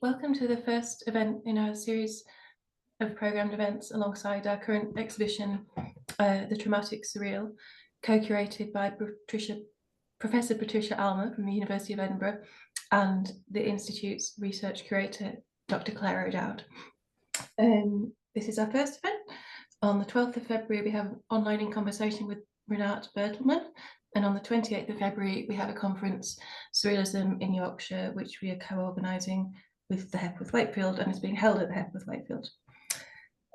Welcome to the first event in our series of programmed events alongside our current exhibition, The Traumatic Surreal, co-curated by Professor Patricia Allmer from the University of Edinburgh and the Institute's research curator, Dr. Claire O'Dowd. This is our first event. On the 12th of February, we have an online in conversation with Renate Bertelmann, and on the 28th of February, we have a conference, Surrealism in Yorkshire, which we are co-organising with the Hepworth Wakefield and is being held at the Hepworth Wakefield.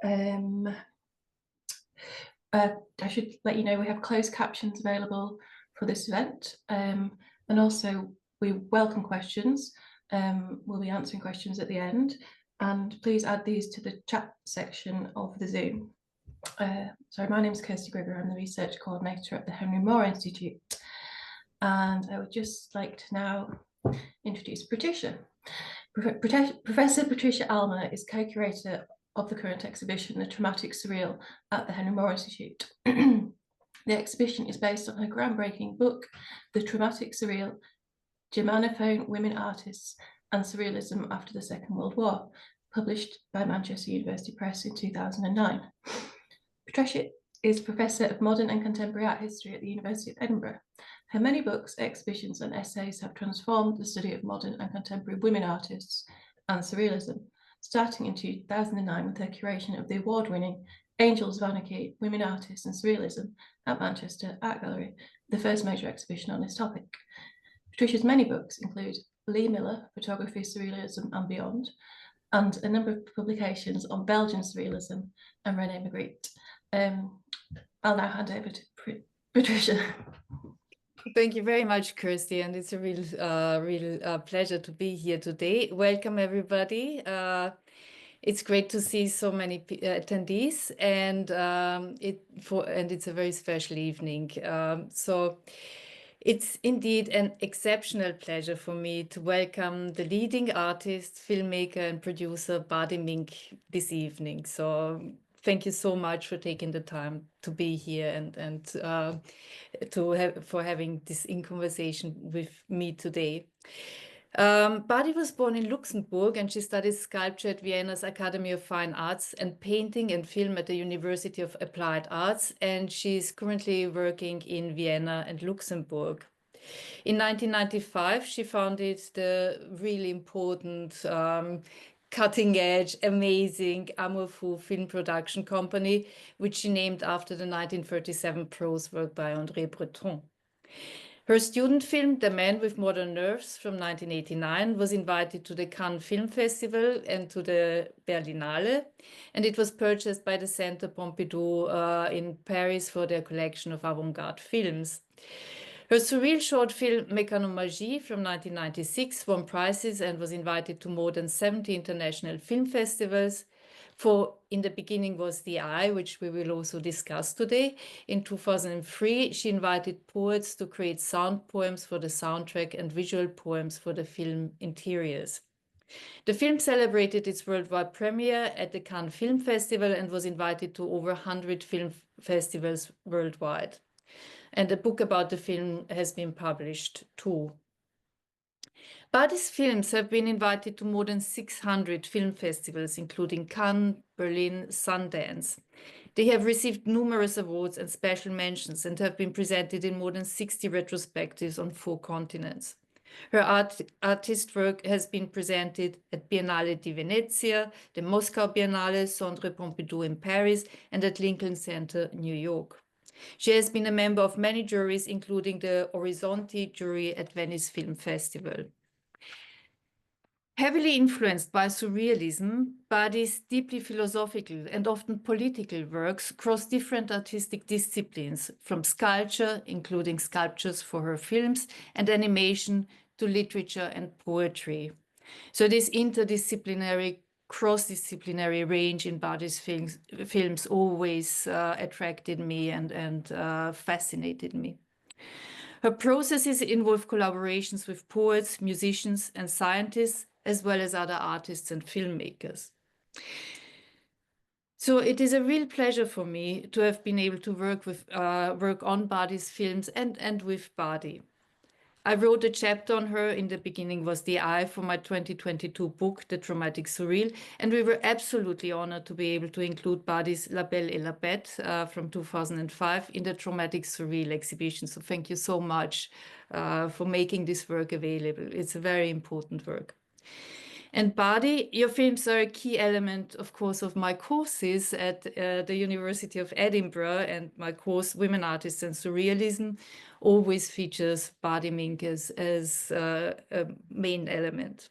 I should let you know we have closed captions available for this event, and also we welcome questions. We'll be answering questions at the end, and please add these to the chat section of the Zoom. Sorry, my name is Kirsty Grigger. I'm the research coordinator at the Henry Moore Institute, and I would just like to now introduce Patricia. Professor Patricia Allmer is co-curator of the current exhibition, The Traumatic Surreal, at the Henry Moore Institute. The exhibition is based on her groundbreaking book, The Traumatic Surreal, Germanophone Women Artists and Surrealism After the Second World War, published by Manchester University Press in 2009. Patricia is Professor of Modern and Contemporary Art History at the University of Edinburgh. Her many books, exhibitions and essays have transformed the study of modern and contemporary women artists and surrealism, starting in 2009 with her curation of the award-winning Angels of Anarchy, Women Artists and Surrealism at Manchester Art Gallery, the first major exhibition on this topic. Patricia's many books include Lee Miller, Photography, Surrealism and Beyond, and a number of publications on Belgian surrealism and René Magritte. I'll now hand over to Patricia. Thank you very much, Kirsty, and it's a real pleasure to be here today. Welcome, everybody. It's great to see so many attendees, and it's a very special evening. So it's indeed an exceptional pleasure for me to welcome the leading artist, filmmaker, and producer Bady Minck this evening. So thank you so much for taking the time to be here and for having this in conversation with me today. Bady was born in Luxembourg, and she studied sculpture at Vienna's Academy of Fine Arts and painting and film at the University of Applied Arts, and she's currently working in Vienna and Luxembourg. In 1995, she founded the really important cutting-edge, amazing Amour Fou film production company, which she named after the 1937 prose work by André Breton. Her student film, The Man with Modern Nerves, from 1989, was invited to the Cannes Film Festival and to the Berlinale, and it was purchased by the Centre Pompidou in Paris for their collection of avant-garde films. Her surreal short film, Mécanomagie, from 1996, won prizes and was invited to more than 70 international film festivals. In the beginning was The Eye, which we will also discuss today. In 2003, she invited poets to create sound poems for the soundtrack and visual poems for the film interiors. The film celebrated its worldwide premiere at the Cannes Film Festival and was invited to over 100 film festivals worldwide. And a book about the film has been published too. Bady's films have been invited to more than 600 film festivals, including Cannes, Berlin, Sundance. They have received numerous awards and special mentions and have been presented in more than 60 retrospectives on 4 continents. Her artist work has been presented at Biennale di Venezia, the Moscow Biennale, Centre Pompidou in Paris, and at Lincoln Center, New York. She has been a member of many juries, including the Orizzonti jury at Venice Film Festival. Heavily influenced by surrealism, Bady's deeply philosophical and often political works cross different artistic disciplines, from sculpture, including sculptures for her films, and animation, to literature and poetry. So this interdisciplinary, cross-disciplinary range in Bady's films always attracted me and fascinated me. Her processes involve collaborations with poets, musicians, and scientists, as well as other artists and filmmakers. So it is a real pleasure for me to have been able to work on Bady's films and with Bady. I wrote a chapter on her. In the beginning was the I for my 2022 book, The Traumatic Surreal. And we were absolutely honored to be able to include Bady's La Belle et la Bête from 2005 in the Traumatic Surreal exhibition. So thank you so much for making this work available. It's a very important work. And Bady, your films are a key element, of course, of my courses at the University of Edinburgh, and my course, Women Artists and Surrealism, always features Bady Minck as a main element.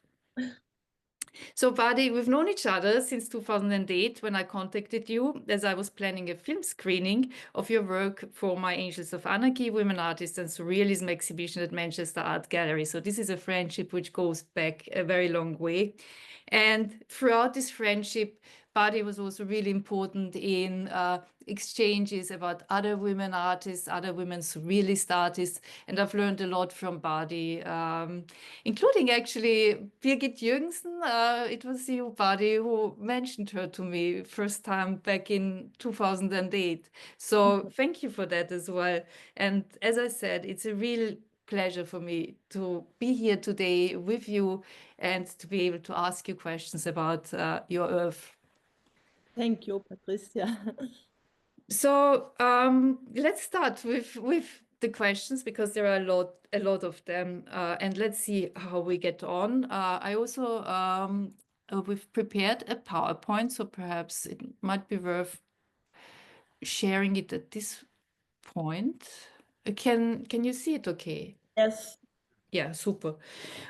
So Bady, we've known each other since 2008 when I contacted you as I was planning a film screening of your work for my Angels of Anarchy, Women Artists and Surrealism exhibition at Manchester Art Gallery. So this is a friendship which goes back a very long way. And throughout this friendship, Bady was also really important in exchanges about other women artists, other women surrealist artists. And I've learned a lot from Bady, including actually Birgit Jürgensen. It was you, Bady, who mentioned her to me first time back in 2008. So thank you for that as well. And as I said, it's a real pleasure for me to be here today with you and to be able to ask you questions about your work. Thank you, Patricia. So let's start with the questions because there are a lot of them, and let's see how we get on. I also we've prepared a PowerPoint, so perhaps it might be worth sharing it at this point. Can you see it? Okay. Yes. Yeah, super.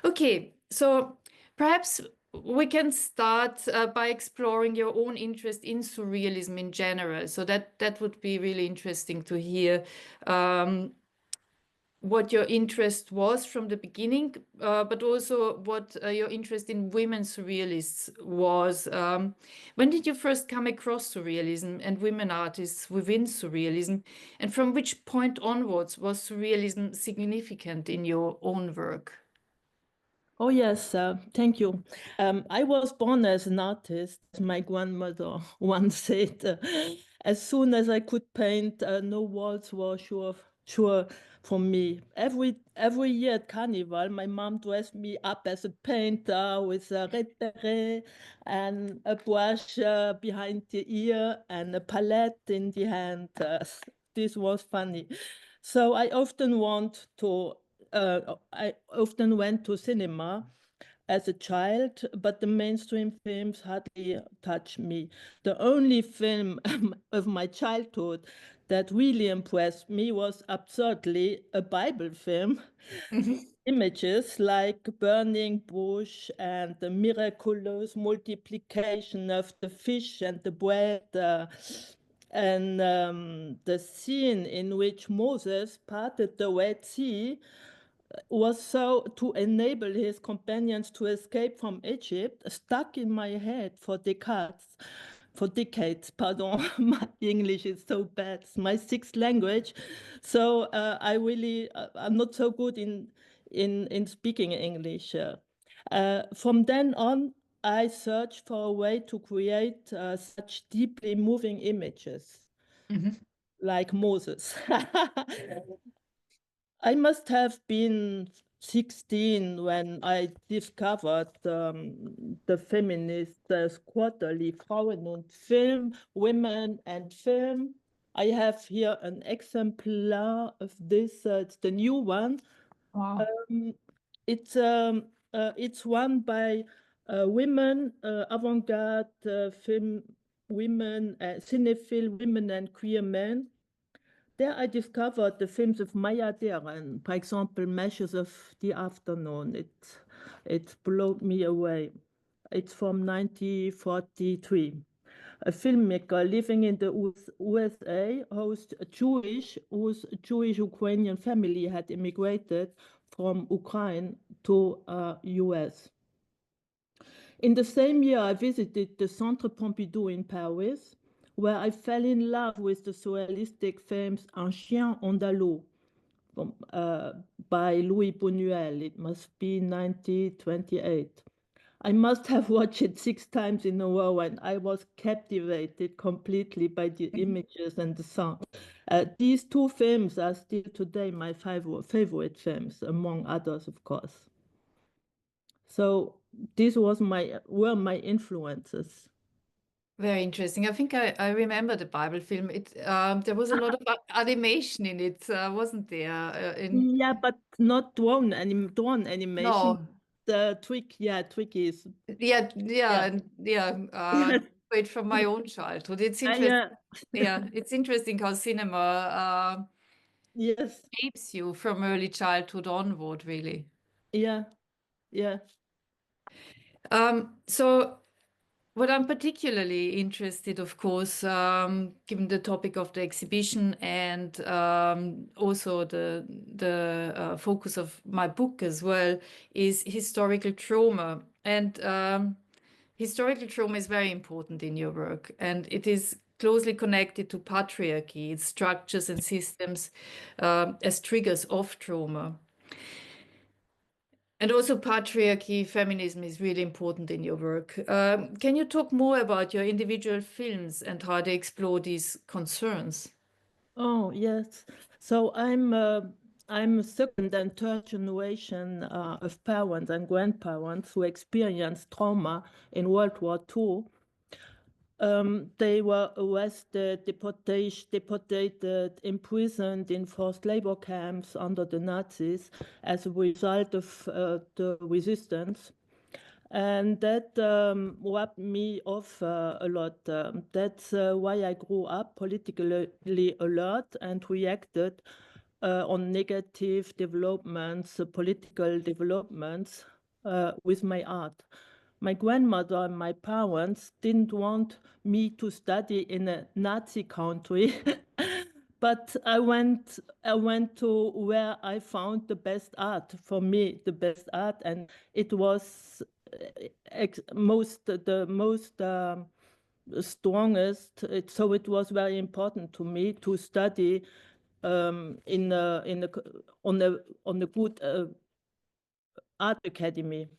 Okay, so perhaps we can start by exploring your own interest in surrealism in general. So that would be really interesting to hear what your interest was from the beginning, but also what your interest in women surrealists was. When did you first come across surrealism and women artists within surrealism? And from which point onwards was surrealism significant in your own work? Oh, yes. Thank you. I was born as an artist, as my grandmother once said. As soon as I could paint, no walls were sure for me. Every year at Carnival, my mom dressed me up as a painter with a red beret and a brush behind the ear and a palette in the hand. This was funny. So I often went to cinema as a child, but the mainstream films hardly touched me. The only film of my childhood that really impressed me was absurdly a Bible film. Images like burning bush and the miraculous multiplication of the fish and the bread, and the scene in which Moses parted the Red Sea was so to enable his companions to escape from Egypt, stuck in my head for decades. For decades, pardon, my English is so bad. It's my sixth language, so I'm not so good in speaking English. From then on, I searched for a way to create such deeply moving images, like Moses. I must have been 16 when I discovered the feminist quarterly Frauen und Film, Women and Film. I have here an exemplar of this. It's the new one. Wow. It's run by women, avant-garde film women, cinephile women and queer men. There I discovered the films of Maya Deren, for example, Meshes of the Afternoon. It blew me away. It's from 1943. A filmmaker living in the USA whose Jewish Ukrainian family had immigrated from Ukraine to US. In the same year, I visited the Centre Pompidou in Paris, where I fell in love with the surrealistic films Un chien andalou by Louis Buñuel. It must be 1928. I must have watched it 6 times in a row, and I was captivated completely by the images and the sound. These 2 films are still today my favorite films, among others, of course. So these were my influences. Very interesting. I think I remember the Bible film. There was a lot of animation in it, wasn't there? Yeah, but not drawn animation. No. The trick is Yeah. Yes. Straight from my own childhood. It's Yeah. interesting. Yeah, it's interesting how cinema Yes. shapes you from early childhood onward, really. Yeah. So what I'm particularly interested, of course, given the topic of the exhibition and also the focus of my book as well, is historical trauma. And historical trauma is very important in your work, and it is closely connected to patriarchy, its structures and systems as triggers of trauma. And also patriarchy, feminism is really important in your work. Can you talk more about your individual films and how they explore these concerns? Oh, yes. So I'm second and third generation of parents and grandparents who experienced trauma in World War II. They were arrested, deported, imprisoned in forced labor camps under the Nazis as a result of the resistance. And that rubbed me off a lot. That's why I grew up politically alert and reacted on negative developments, political developments with my art. My grandmother and my parents didn't want me to study in a Nazi country, but I went to where I found the best art for me, the best art, and it was the most strongest. So it was very important to me to study on a good art academy.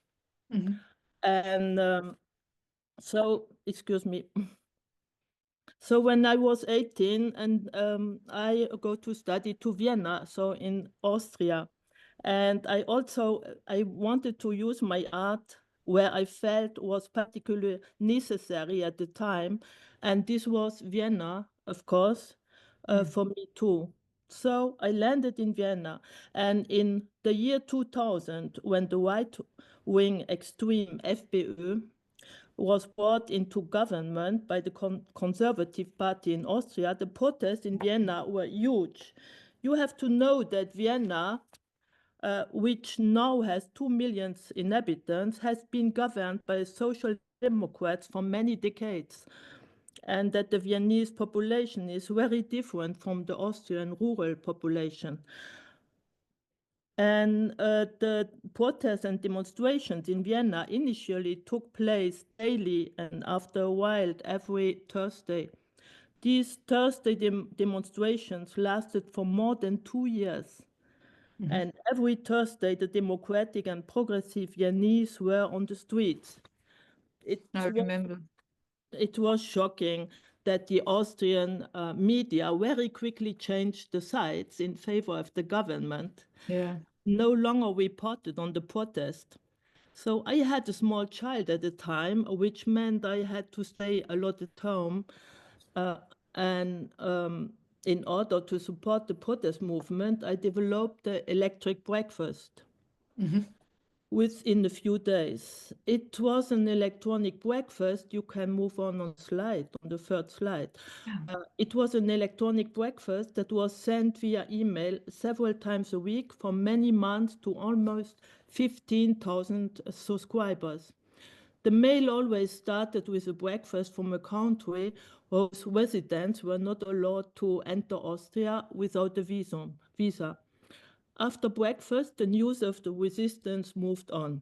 And so, excuse me. So when I was 18, and I go to study to Vienna, so in Austria, and I wanted to use my art where I felt was particularly necessary at the time, and this was Vienna, of course, for me too. So I landed in Vienna, and in the year 2000, when the right-wing extreme FPÖ was brought into government by the Conservative Party in Austria, the protests in Vienna were huge. You have to know that Vienna, which now has 2 million inhabitants, has been governed by social democrats for many decades, and that the Viennese population is very different from the Austrian rural population. And the protests and demonstrations in Vienna initially took place daily and after a while every Thursday. These Thursday demonstrations lasted for more than 2 years. And every Thursday, the democratic and progressive Viennese were on the streets. I remember. It was shocking that the Austrian media very quickly changed the sides in favor of the government. Yeah. No longer reported on the protest. So I had a small child at the time, which meant I had to stay a lot at home. And in order to support the protest movement, I developed the electric breakfast within a few days. It was an electronic breakfast. You can move on the third slide. It was an electronic breakfast that was sent via email several times a week for many months to almost 15,000 subscribers. The mail always started with a breakfast from a country whose residents were not allowed to enter Austria without a visa. After breakfast, the news of the resistance moved on.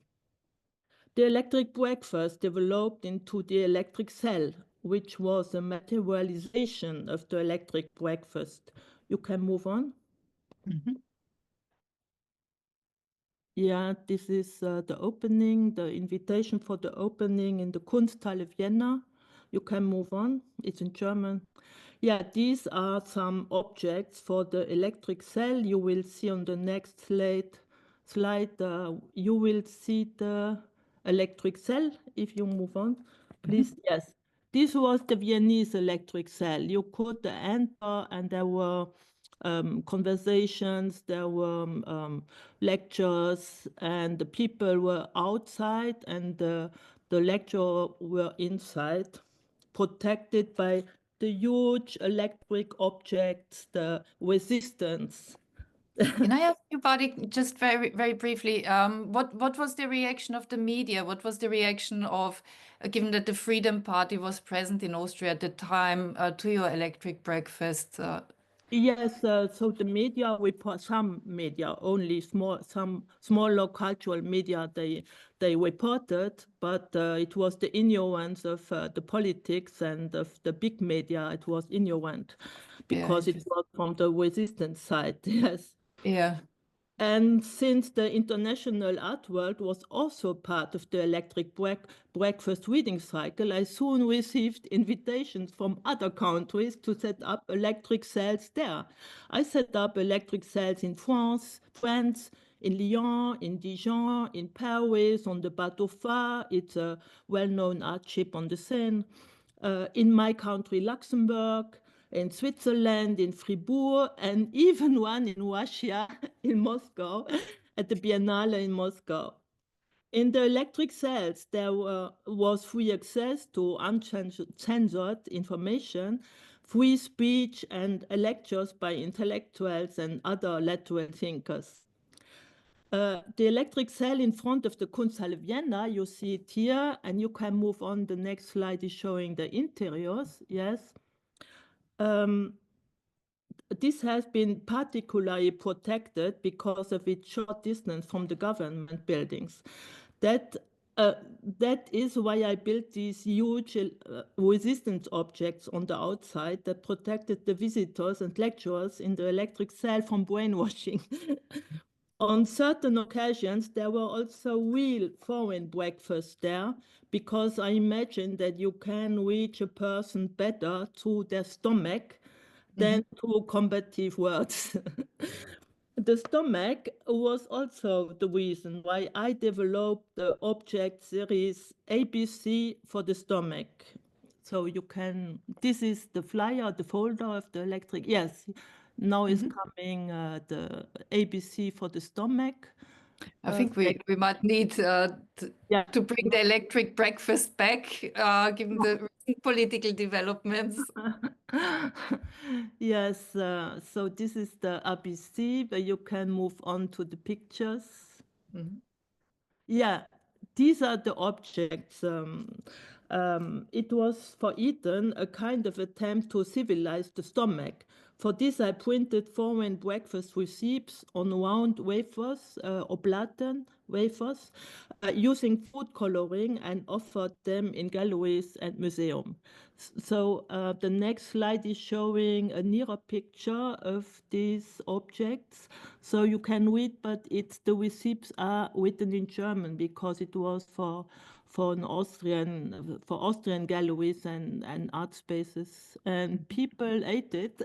The electric breakfast developed into the electric cell, which was a materialization of the electric breakfast. You can move on. Yeah, this is the opening, the invitation for the opening in the Kunsthalle Vienna. You can move on. It's in German. Yeah, these are some objects for the electric cell. You will see on the next slide, you will see the electric cell. If you move on, please. Yes, this was the Viennese electric cell. You could enter, and there were conversations, there were lectures, and the people were outside, and the lecturer were inside, protected by the huge electric objects, the resistance. Can I ask you, Bady, just very, very briefly, what was the reaction of the media? What was the reaction of, given that the Freedom Party was present in Austria at the time, to your electric breakfast? Yes, so the media, some media, only some smaller cultural media, they reported, but it was the ignorance of the politics and of the big media. It was ignorant because it was from the resistance side. Yes. Yeah. And since the international art world was also part of the electric breakfast reading cycle, I soon received invitations from other countries to set up electric cells there. I set up electric cells in France, in Lyon, in Dijon, in Paris, on the Bateau Phare. It's a well-known art ship on the Seine. In my country, Luxembourg, in Switzerland, in Fribourg, and even one in Russia, in Moscow, at the Biennale in Moscow. In the electric cells, there was free access to uncensored information, free speech, and lectures by intellectuals and other lateral thinkers. The electric cell in front of the Kunsthalle Vienna, you see it here, and you can move on. The next slide is showing the interiors, yes. This has been particularly protected because of its short distance from the government buildings. That is why I built these huge resistance objects on the outside that protected the visitors and lecturers in the electric cell from brainwashing. On certain occasions, there were also real foreign breakfasts there, because I imagine that you can reach a person better through their stomach than through combative words. The stomach was also the reason why I developed the object series ABC for the stomach. So you can, this is the flyer, the folder of the electric, yes. Now is coming the ABC for the stomach. I think we might need to bring the electric breakfast back, given the recent political developments. Yes, so this is the ABC, but you can move on to the pictures. Yeah, these are the objects. It was for Eden a kind of attempt to civilize the stomach. For this, I printed foreign breakfast receipts on round wafers, oblaten wafers, using food coloring, and offered them in galleries and museums. So the next slide is showing a nearer picture of these objects. So you can read, but the receipts are written in German because it was for Austrian galleries and art spaces, and people ate it,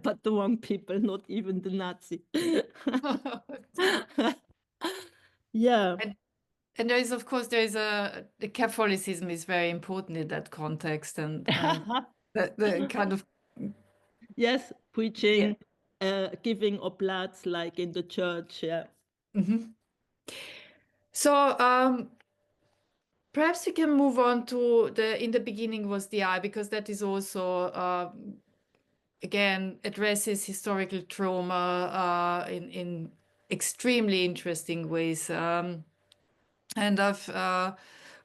but the wrong people, not even the Nazi. Yeah. And there is, of course, the Catholicism is very important in that context, and the kind of yes, preaching, giving oblates like in the church. Yeah. So perhaps we can move on to in the beginning was the eye, because that is also again addresses historical trauma in extremely interesting ways. And I've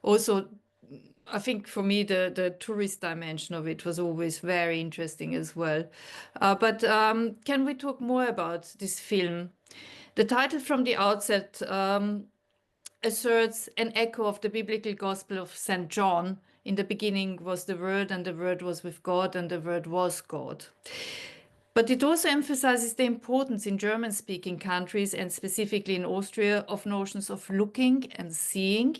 also, I think for me, the tourist dimension of it was always very interesting as well. But can we talk more about this film? The title from the outset asserts an echo of the biblical gospel of St. John. In the beginning was the Word, and the Word was with God, and the Word was God. But it also emphasizes the importance in German-speaking countries, and specifically in Austria, of notions of looking and seeing,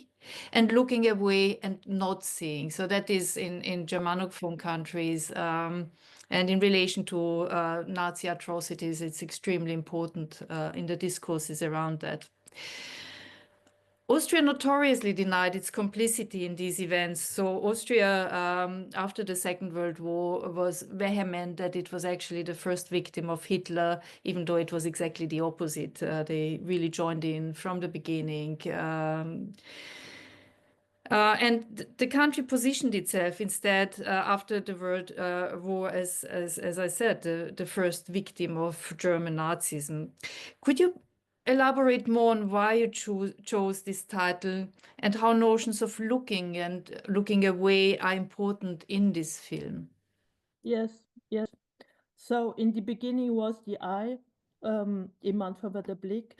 and looking away and not seeing. So that is in Germanophone countries, and in relation to Nazi atrocities, it's extremely important in the discourses around that. Austria notoriously denied its complicity in these events. So Austria, after the Second World War, was vehement that it was actually the first victim of Hitler, even though it was exactly the opposite. They really joined in from the beginning. And the country positioned itself instead after the World War as I said, the first victim of German Nazism. Could you elaborate more on why you chose this title and how notions of looking and looking away are important in this film? Yes, yes. So in the beginning was the eye, im Mantra war der Blick.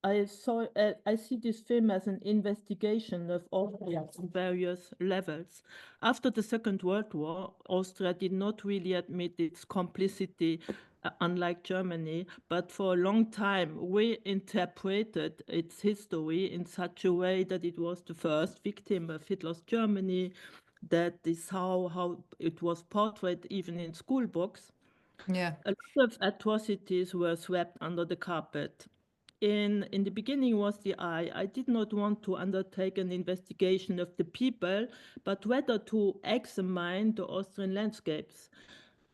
I see this film as an investigation of Austria on various levels. After the Second World War, Austria did not really admit its complicity, unlike Germany, but for a long time we interpreted its history in such a way that it was the first victim of Hitler's Germany. That is how it was portrayed even in school books. Yeah. A lot of atrocities were swept under the carpet. In the beginning was the eye. I did not want to undertake an investigation of the people, but rather to examine the Austrian landscapes.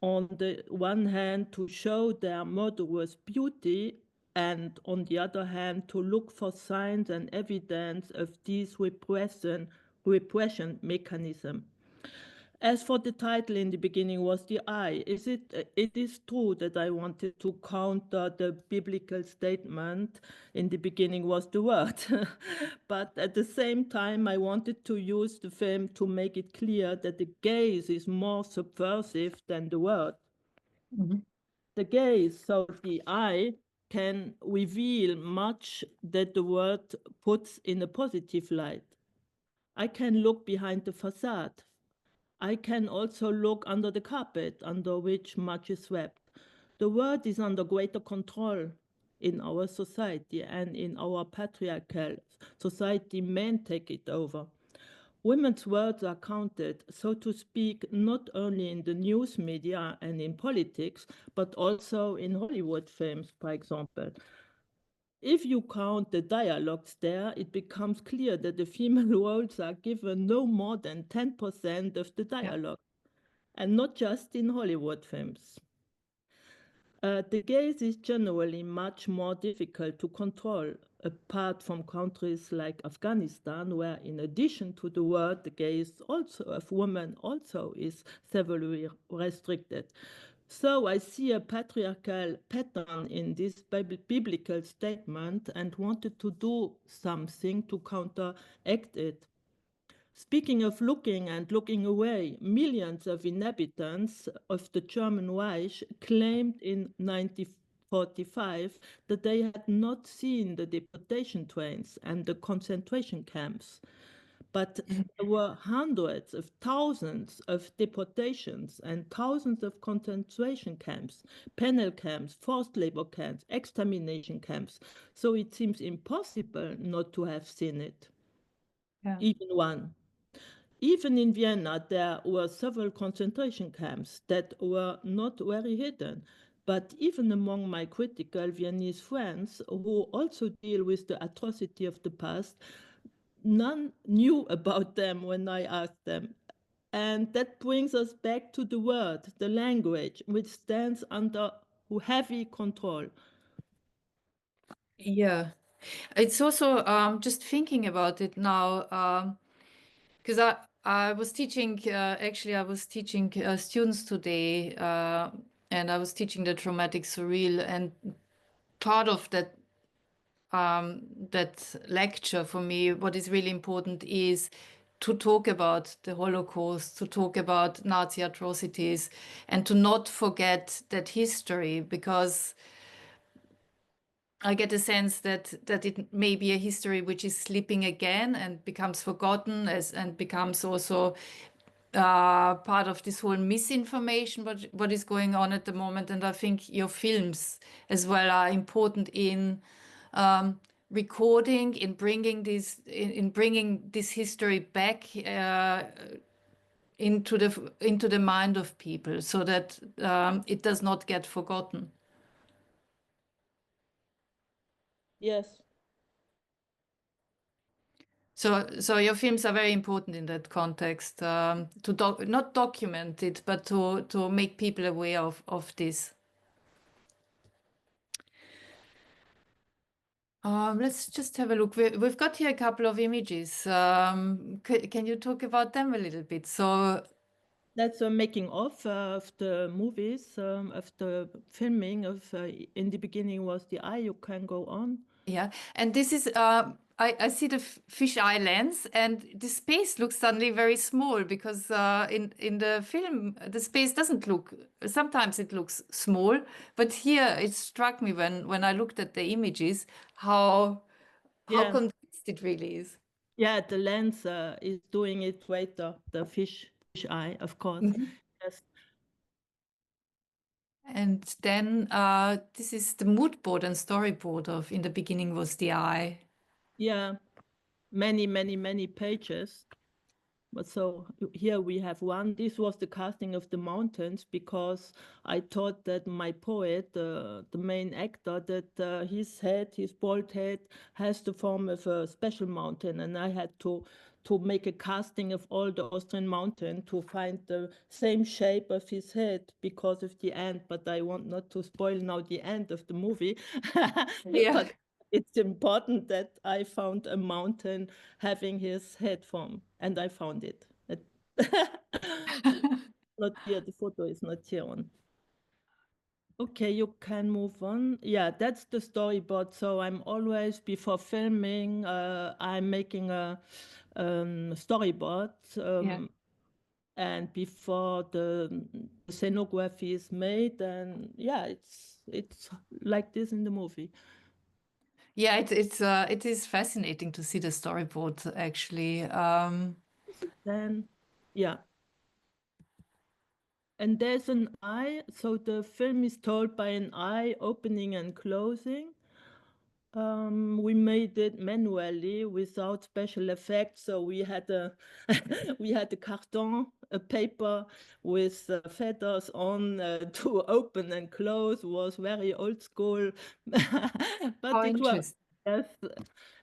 On the one hand, to show their murderous beauty, and on the other hand, to look for signs and evidence of these repression mechanism. As for the title in the beginning was the eye, it is true that I wanted to counter the biblical statement in the beginning was the word. But at the same time, I wanted to use the film to make it clear that the gaze is more subversive than the word. Mhm. The gaze, so the eye, can reveal much that the word puts in a positive light. I can look behind the facade. I can also look under the carpet, under which much is swept. The word is under greater control in our society, and in our patriarchal society, men take it over. Women's words are counted, so to speak, not only in the news media and in politics, but also in Hollywood films, for example. If you count the dialogues there, it becomes clear that the female roles are given no more than 10% of the dialogue, and not just in Hollywood films. The gaze is generally much more difficult to control, apart from countries like Afghanistan, where in addition to the word, the gaze also of women also is severely restricted. So I see a patriarchal pattern in this biblical statement and wanted to do something to counteract it. Speaking of looking and looking away, millions of inhabitants of the German Reich claimed in 1945 that they had not seen the deportation trains and the concentration camps. But there were hundreds of thousands of deportations and thousands of concentration camps, penal camps, forced labor camps, extermination camps. So it seems impossible not to have seen it, even one. Even in Vienna, there were several concentration camps that were not very hidden. But even among my critical Viennese friends, who also deal with the atrocity of the past, none knew about them when I asked them. And that brings us back to the word, the language, which stands under heavy control. Yeah. It's also just thinking about it now, because I was teaching, actually I was teaching students today, and I was teaching the Traumatic Surreal, and part of that that lecture for me, what is really important is to talk about the Holocaust, to talk about Nazi atrocities, and to not forget that history, because I get a sense that it may be a history which is slipping again and becomes forgotten and becomes also part of this whole misinformation, what is going on at the moment. And I think your films as well are important in recording, in bringing this history back into the mind of people, so that it does not get forgotten. Yes. So your films are very important in that context, to not document it, but to make people aware of this. Let's just have a look. We've got here a couple of images. Can you talk about them a little bit? So That's a making of the movies, of the filming of in the beginning was the eye. You can go on. yeah, and this is I see the fisheye lens, and the space looks suddenly very small, because in the film the space doesn't look. Sometimes it looks small, but here it struck me when I looked at the images how Yeah. condensed it really is. Yeah, the lens is doing it right, the fish eye, of course. Yes. And then this is the mood board and storyboard of In the Beginning Was the Eye. Yeah, many pages. But so here we have one. This was the casting of the mountains, because I thought that my poet, the main actor, that his bald head has the form of a special mountain, and I had to make a casting of all the Austrian mountain to find the same shape of his head because of the end. But I want not to spoil now the end of the movie. Yeah. But it's important that I found a mountain having his head form, and I found it. Not here, the photo is not here on. Okay, you can move on. Yeah, that's the storyboard. So I'm always, before filming, I'm making a storyboard. Yeah. And before the scenography is made, and yeah, it's like this in the movie. Yeah, it is fascinating to see the storyboard actually. Then, yeah. And there's an eye, so the film is told by an eye opening and closing. We made it manually without special effects. So we had a we had a carton, a paper with feathers on to open and close. Was very old school, but it was, yes.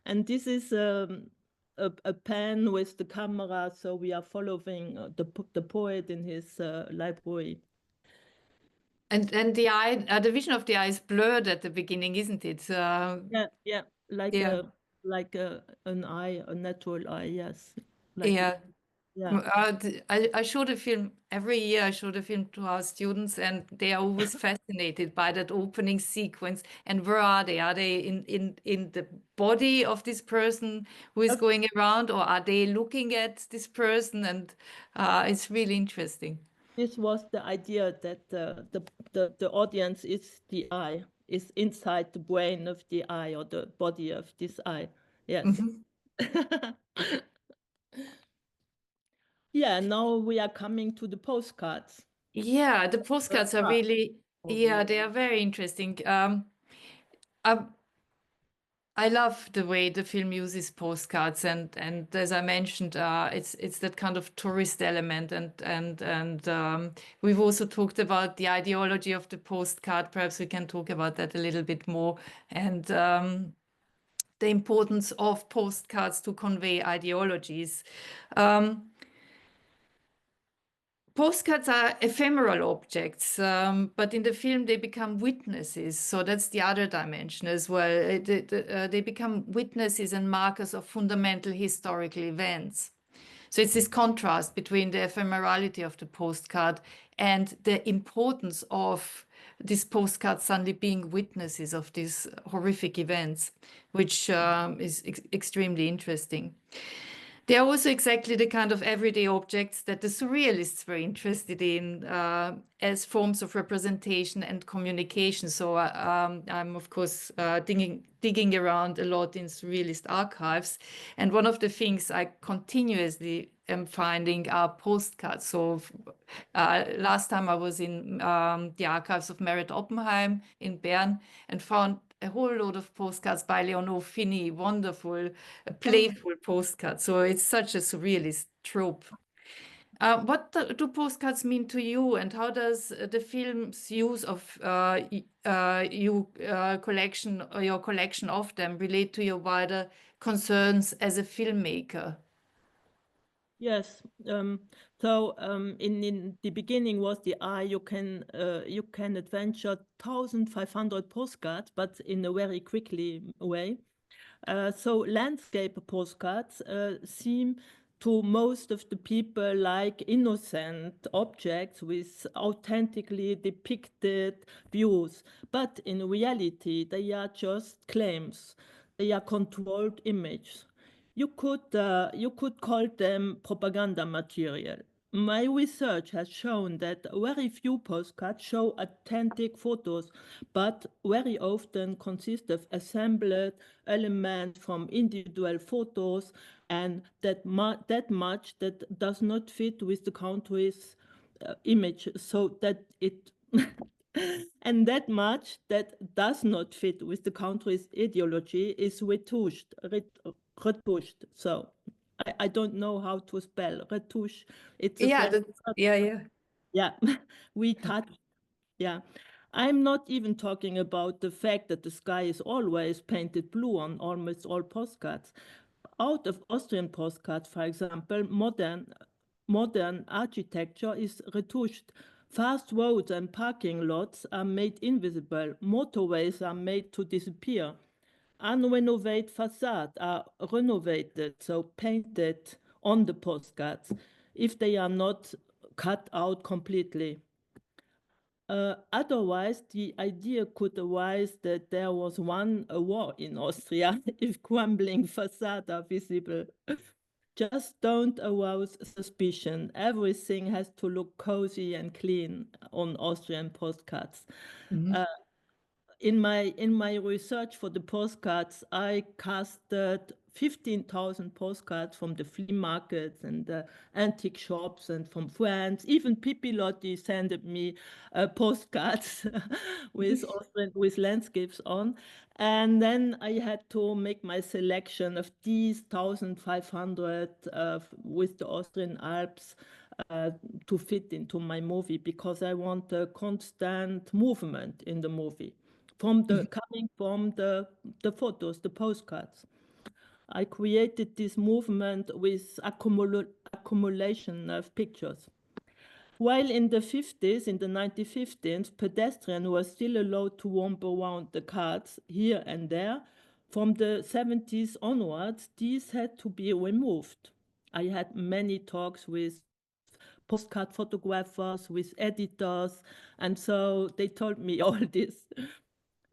And this is a pen with the camera, so we are following the poet in his library. And the eye, the vision of the eye is blurred at the beginning, isn't it? Yeah, like Yeah. an eye, a natural eye, yes. Yeah. Yeah. I show the film every year. I show the film to our students, and they are always fascinated by that opening sequence. And where are they? Are they in the body of this person who is going around, or are they looking at this person? And it's really interesting. This was the idea that the audience is the eye, is inside the brain of the eye, or the body of this eye. Yes. Yeah, now we are coming to the postcards. Yeah, the postcards are really, yeah, they are very interesting. I love the way the film uses postcards, and as I mentioned, it's that kind of tourist element, and we've also talked about the ideology of the postcard. Perhaps we can talk about that a little bit more, and the importance of postcards to convey ideologies. Postcards are ephemeral objects, but in the film they become witnesses. So that's the other dimension as well. They become witnesses and markers of fundamental historical events. So it's this contrast between the ephemerality of the postcard and the importance of these postcards suddenly being witnesses of these horrific events, which is extremely interesting. They are also exactly the kind of everyday objects that the surrealists were interested in as forms of representation and communication. So I'm, of course, digging around a lot in surrealist archives. And one of the things I continuously am finding are postcards. So last time I was in the archives of Merit Oppenheim in Bern and found a whole load of postcards by Leonor Fini, wonderful, playful postcards. So it's such a surrealist trope. What do postcards mean to you, and how does the film's use of your collection of them relate to your wider concerns as a filmmaker? Yes. So in the beginning was the eye. You can adventure 1,500 postcards, but in a very quickly way. So landscape postcards seem to most of the people like innocent objects with authentically depicted views. But in reality, they are just claims. They are controlled images. You could call them propaganda material. My research has shown that very few postcards show authentic photos, but very often consist of assembled elements from individual photos, and that much that does not fit with the country's image, so that it and that much that does not fit with the country's ideology is retouched. So I don't know how to spell retouche. It's a Yeah, French yeah. yeah, we touch. Yeah. I'm not even talking about the fact that the sky is always painted blue on almost all postcards. Out of Austrian postcards, for example, modern architecture is retouched. Fast roads and parking lots are made invisible. Motorways are made to disappear. Unrenovated facades are renovated, so painted on the postcards, if they are not cut out completely. Otherwise, the idea could arise that there was a war in Austria if crumbling facades are visible. Just don't arouse suspicion. Everything has to look cozy and clean on Austrian postcards. In my research for the postcards, I casted 15,000 postcards from the flea markets and the antique shops and from France. Even Pippi Lotti sent me postcards with landscapes on. And then I had to make my selection of these 1,500 with the Austrian Alps to fit into my movie, because I want a constant movement in the movie coming from the photos, the postcards. I created this movement with accumulation of pictures. While in the 50s, in the 1950s, pedestrians were still allowed to romp around the cards here and there, from the 70s onwards, these had to be removed. I had many talks with postcard photographers, with editors, and so they told me all this.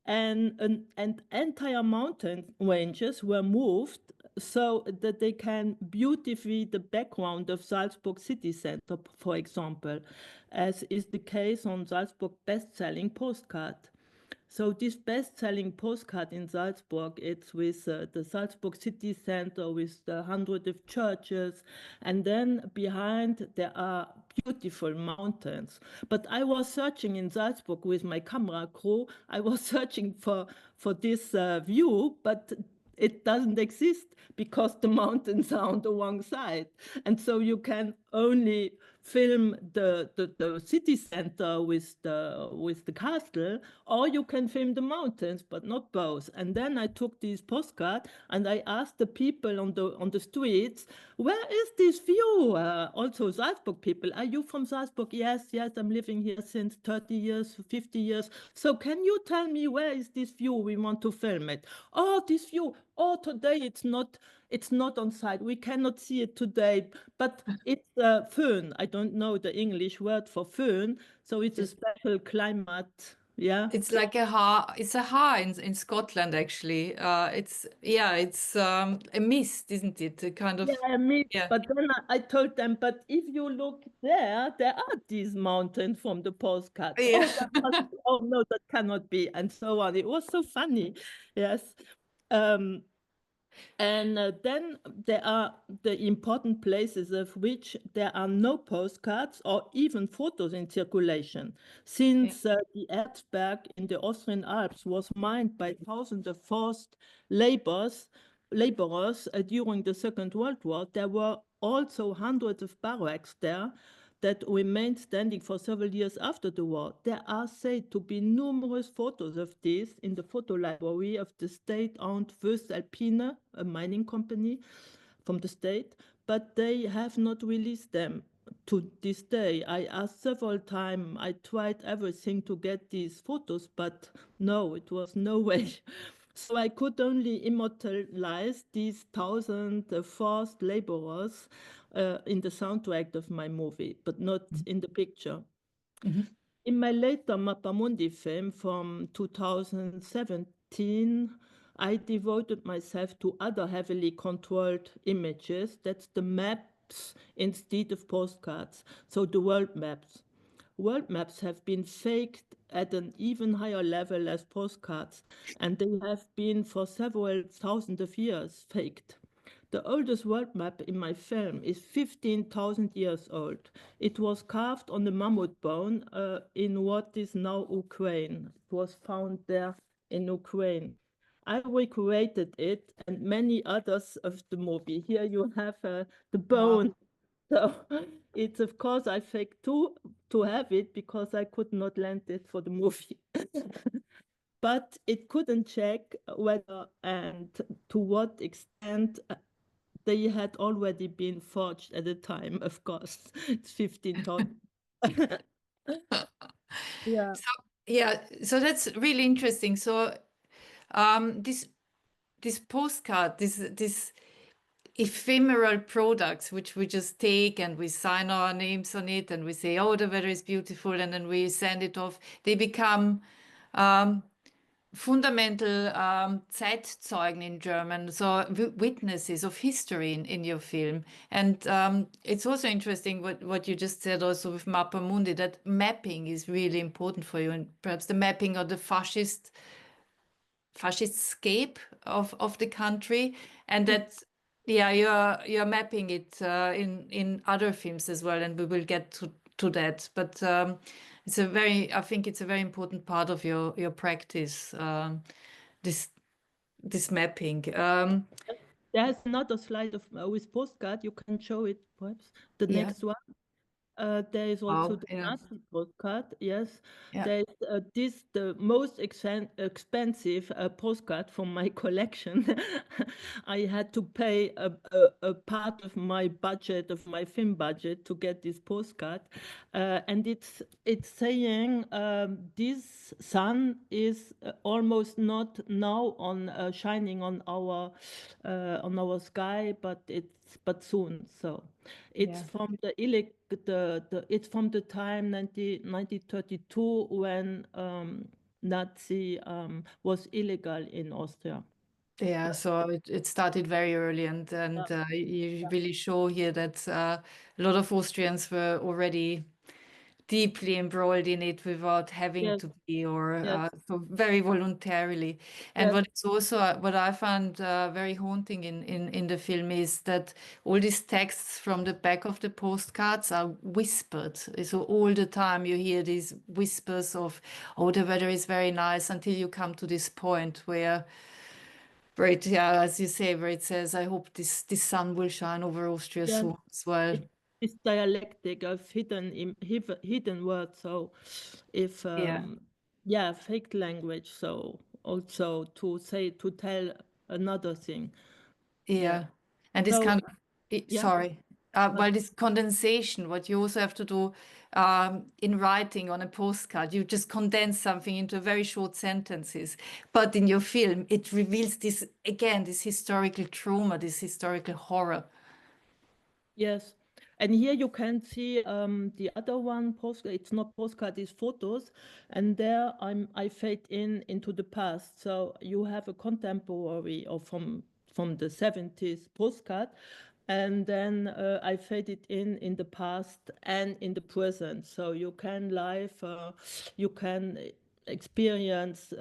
And entire mountain ranges were moved so that they can beautify the background of Salzburg city center, for example, as is the case on Salzburg best-selling postcard. So this best-selling postcard in Salzburg, it's with the Salzburg city center with the hundred of churches, and then behind there are beautiful mountains. But I was searching in Salzburg with my camera crew. I was searching for this view, but it doesn't exist because the mountains are on the wrong side. And so you can only film the city center with the castle, or you can film the mountains, but not both. And then I took these postcards and I asked the people on the streets, where is this view? Also Salzburg people, are you from Salzburg? Yes, I'm living here since 30 years, 50 years. So can you tell me where is this view? We want to film it. Oh, this view. Oh, today it's not on site. We cannot see it today, but it's föhn. I don't know the English word for föhn, so it's a special climate. Yeah, it's like a ha in Scotland, actually. It's a mist, isn't it? A kind of I mean, but then I told them, but if you look there are these mountains from the postcard. Yeah. Oh no, that cannot be, and so on. It was so funny. Yes. And then there are the important places of which there are no postcards or even photos in circulation. Since the Erzberg in the Austrian Alps was mined by thousands of forced laborers during the Second World War, there were also hundreds of barracks there that remained standing for several years after the war. There are said to be numerous photos of this in the photo library of the state-owned Voestalpine, a mining company from the state, but they have not released them to this day. I asked several times, I tried everything to get these photos, but no, it was no way. So I could only immortalize these thousand forced laborers in the soundtrack of my movie, but not in the picture. In my later Mappamundi film from 2017, I devoted myself to other heavily controlled images. That's the maps instead of postcards, so the world maps. World maps have been faked at an even higher level as postcards, and they have been for several thousands of years faked. The oldest world map in my film is 15,000 years old. It was carved on the mammoth bone in what is now Ukraine. It was found there in Ukraine. I recreated it and many others of the movie. Here you have the bone. Wow. So it's of course I faked to have it because I could not lend it for the movie. But it couldn't check whether and to what extent they had already been forged at the time, of course. It's 15,000. Yeah. Yeah, so that's really interesting. So this postcard, this ephemeral products which we just take and we sign our names on it and we say, oh, the weather is beautiful, and then we send it off. They become fundamental Zeitzeugen in German, so witnesses of history in your film. And it's also interesting what you just said also with Mappa Mundi, that mapping is really important for you, and perhaps the mapping of the fascist scape of the country, and that you're mapping it in other films as well, and we will get to that. But I think it's a very important part of your practice, this mapping. There's another slide of with postcard. You can show it, perhaps the next one. There is also the Nazi postcard. Yes, there is the most expensive postcard from my collection. I had to pay a part of my budget, of my film budget, to get this postcard, and it's saying this sun is almost not now on shining on our sky, but soon. So it's from it's from the time 1932 when Nazi was illegal in Austria. Yeah, so it started very early, and you really show here that a lot of Austrians were already deeply embroiled in it without having to be, or so very voluntarily. And what's also what I found very haunting in the film is that all these texts from the back of the postcards are whispered. So all the time you hear these whispers of, oh, the weather is very nice, until you come to this point where it, as you say, where it says, I hope this sun will shine over Austria soon as well. It's dialectic of hidden words. So if fake language. So also to tell another thing. And this kind of sorry. Well, this condensation, what you also have to do in writing on a postcard, you just condense something into very short sentences. But in your film, it reveals this, again, this historical trauma, this historical horror. Yes. And here you can see the other one postcard. It's not postcard, it's photos, and there I fade into the past. So you have a contemporary or from the 70s postcard, and then I fade it in the past and in the present. So you can you can experience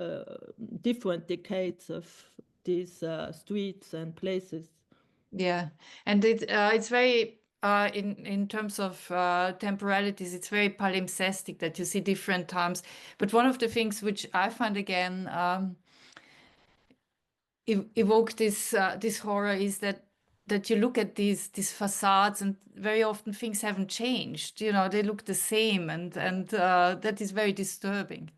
different decades of these streets and places. Yeah, and it's very in terms of temporalities, it's very palimpsestic that you see different times. But one of the things which I find again evoke this horror is that you look at these facades, and very often things haven't changed. You know, they look the same, and that is very disturbing.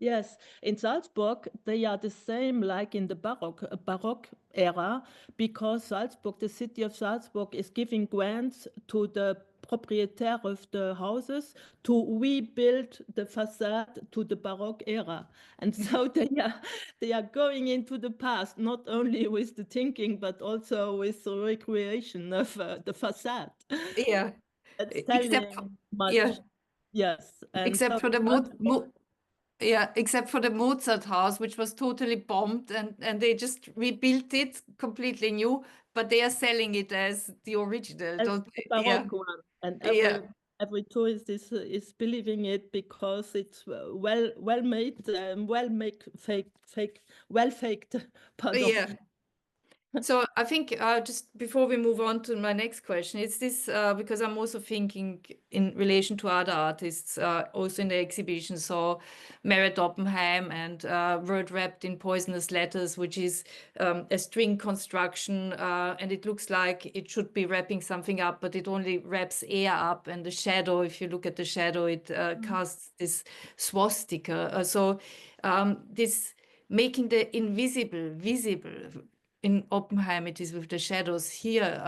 Yes, in Salzburg, they are the same like in the Baroque era, because Salzburg, the city of Salzburg, is giving grants to the proprietaire of the houses to rebuild the facade to the Baroque era. And so they are going into the past, not only with the thinking, but also with the recreation of the facade. Yeah, It's except telling much. yeah, Yes, and except so for the Salzburg, yeah, except for the Mozart house, which was totally bombed, and they just rebuilt it completely new, but they are selling it as the original. as Don't the yeah, Baroque one, and yeah, every tourist is believing it because it's well made, well faked. Pardon. yeah. So I think just before we move on to my next question, it's this because I'm also thinking in relation to other artists also in the exhibition. So Meret Oppenheim and Word Wrapped in Poisonous Letters, which is a string construction, and it looks like it should be wrapping something up, but it only wraps air up. And the shadow, if you look at the shadow, it casts this swastika. So this making the invisible visible. In Oppenheim, it is with the shadows. Here,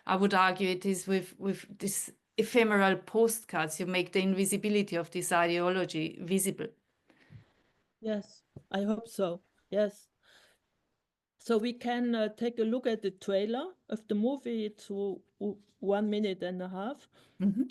I would argue it is with this ephemeral postcards. You make the invisibility of this ideology visible. Yes, I hope so. Yes. So we can take a look at the trailer of the movie. It's 1 minute and a half. Mhm.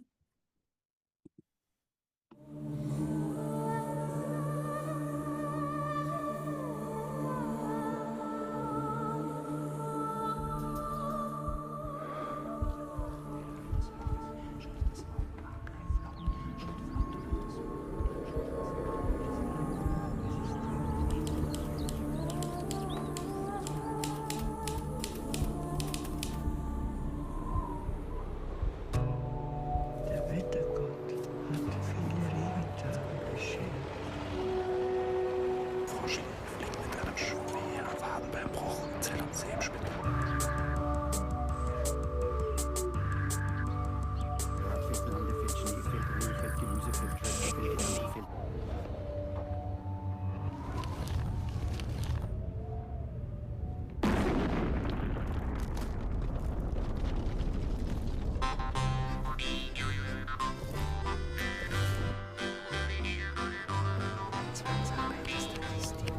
Der Wettergott hat viele Regentage beschert. Froschling fliegt mit einem schweren Wadenbeinbruch, Zell- und Sehenspittel. Fehlt Lande, fehlt Schnee, fehlt Ruhe, fehlt Gemüse, fehlt Kräuter, fehlt Ernte, fehlt... Zwangsarbeiterstatistik.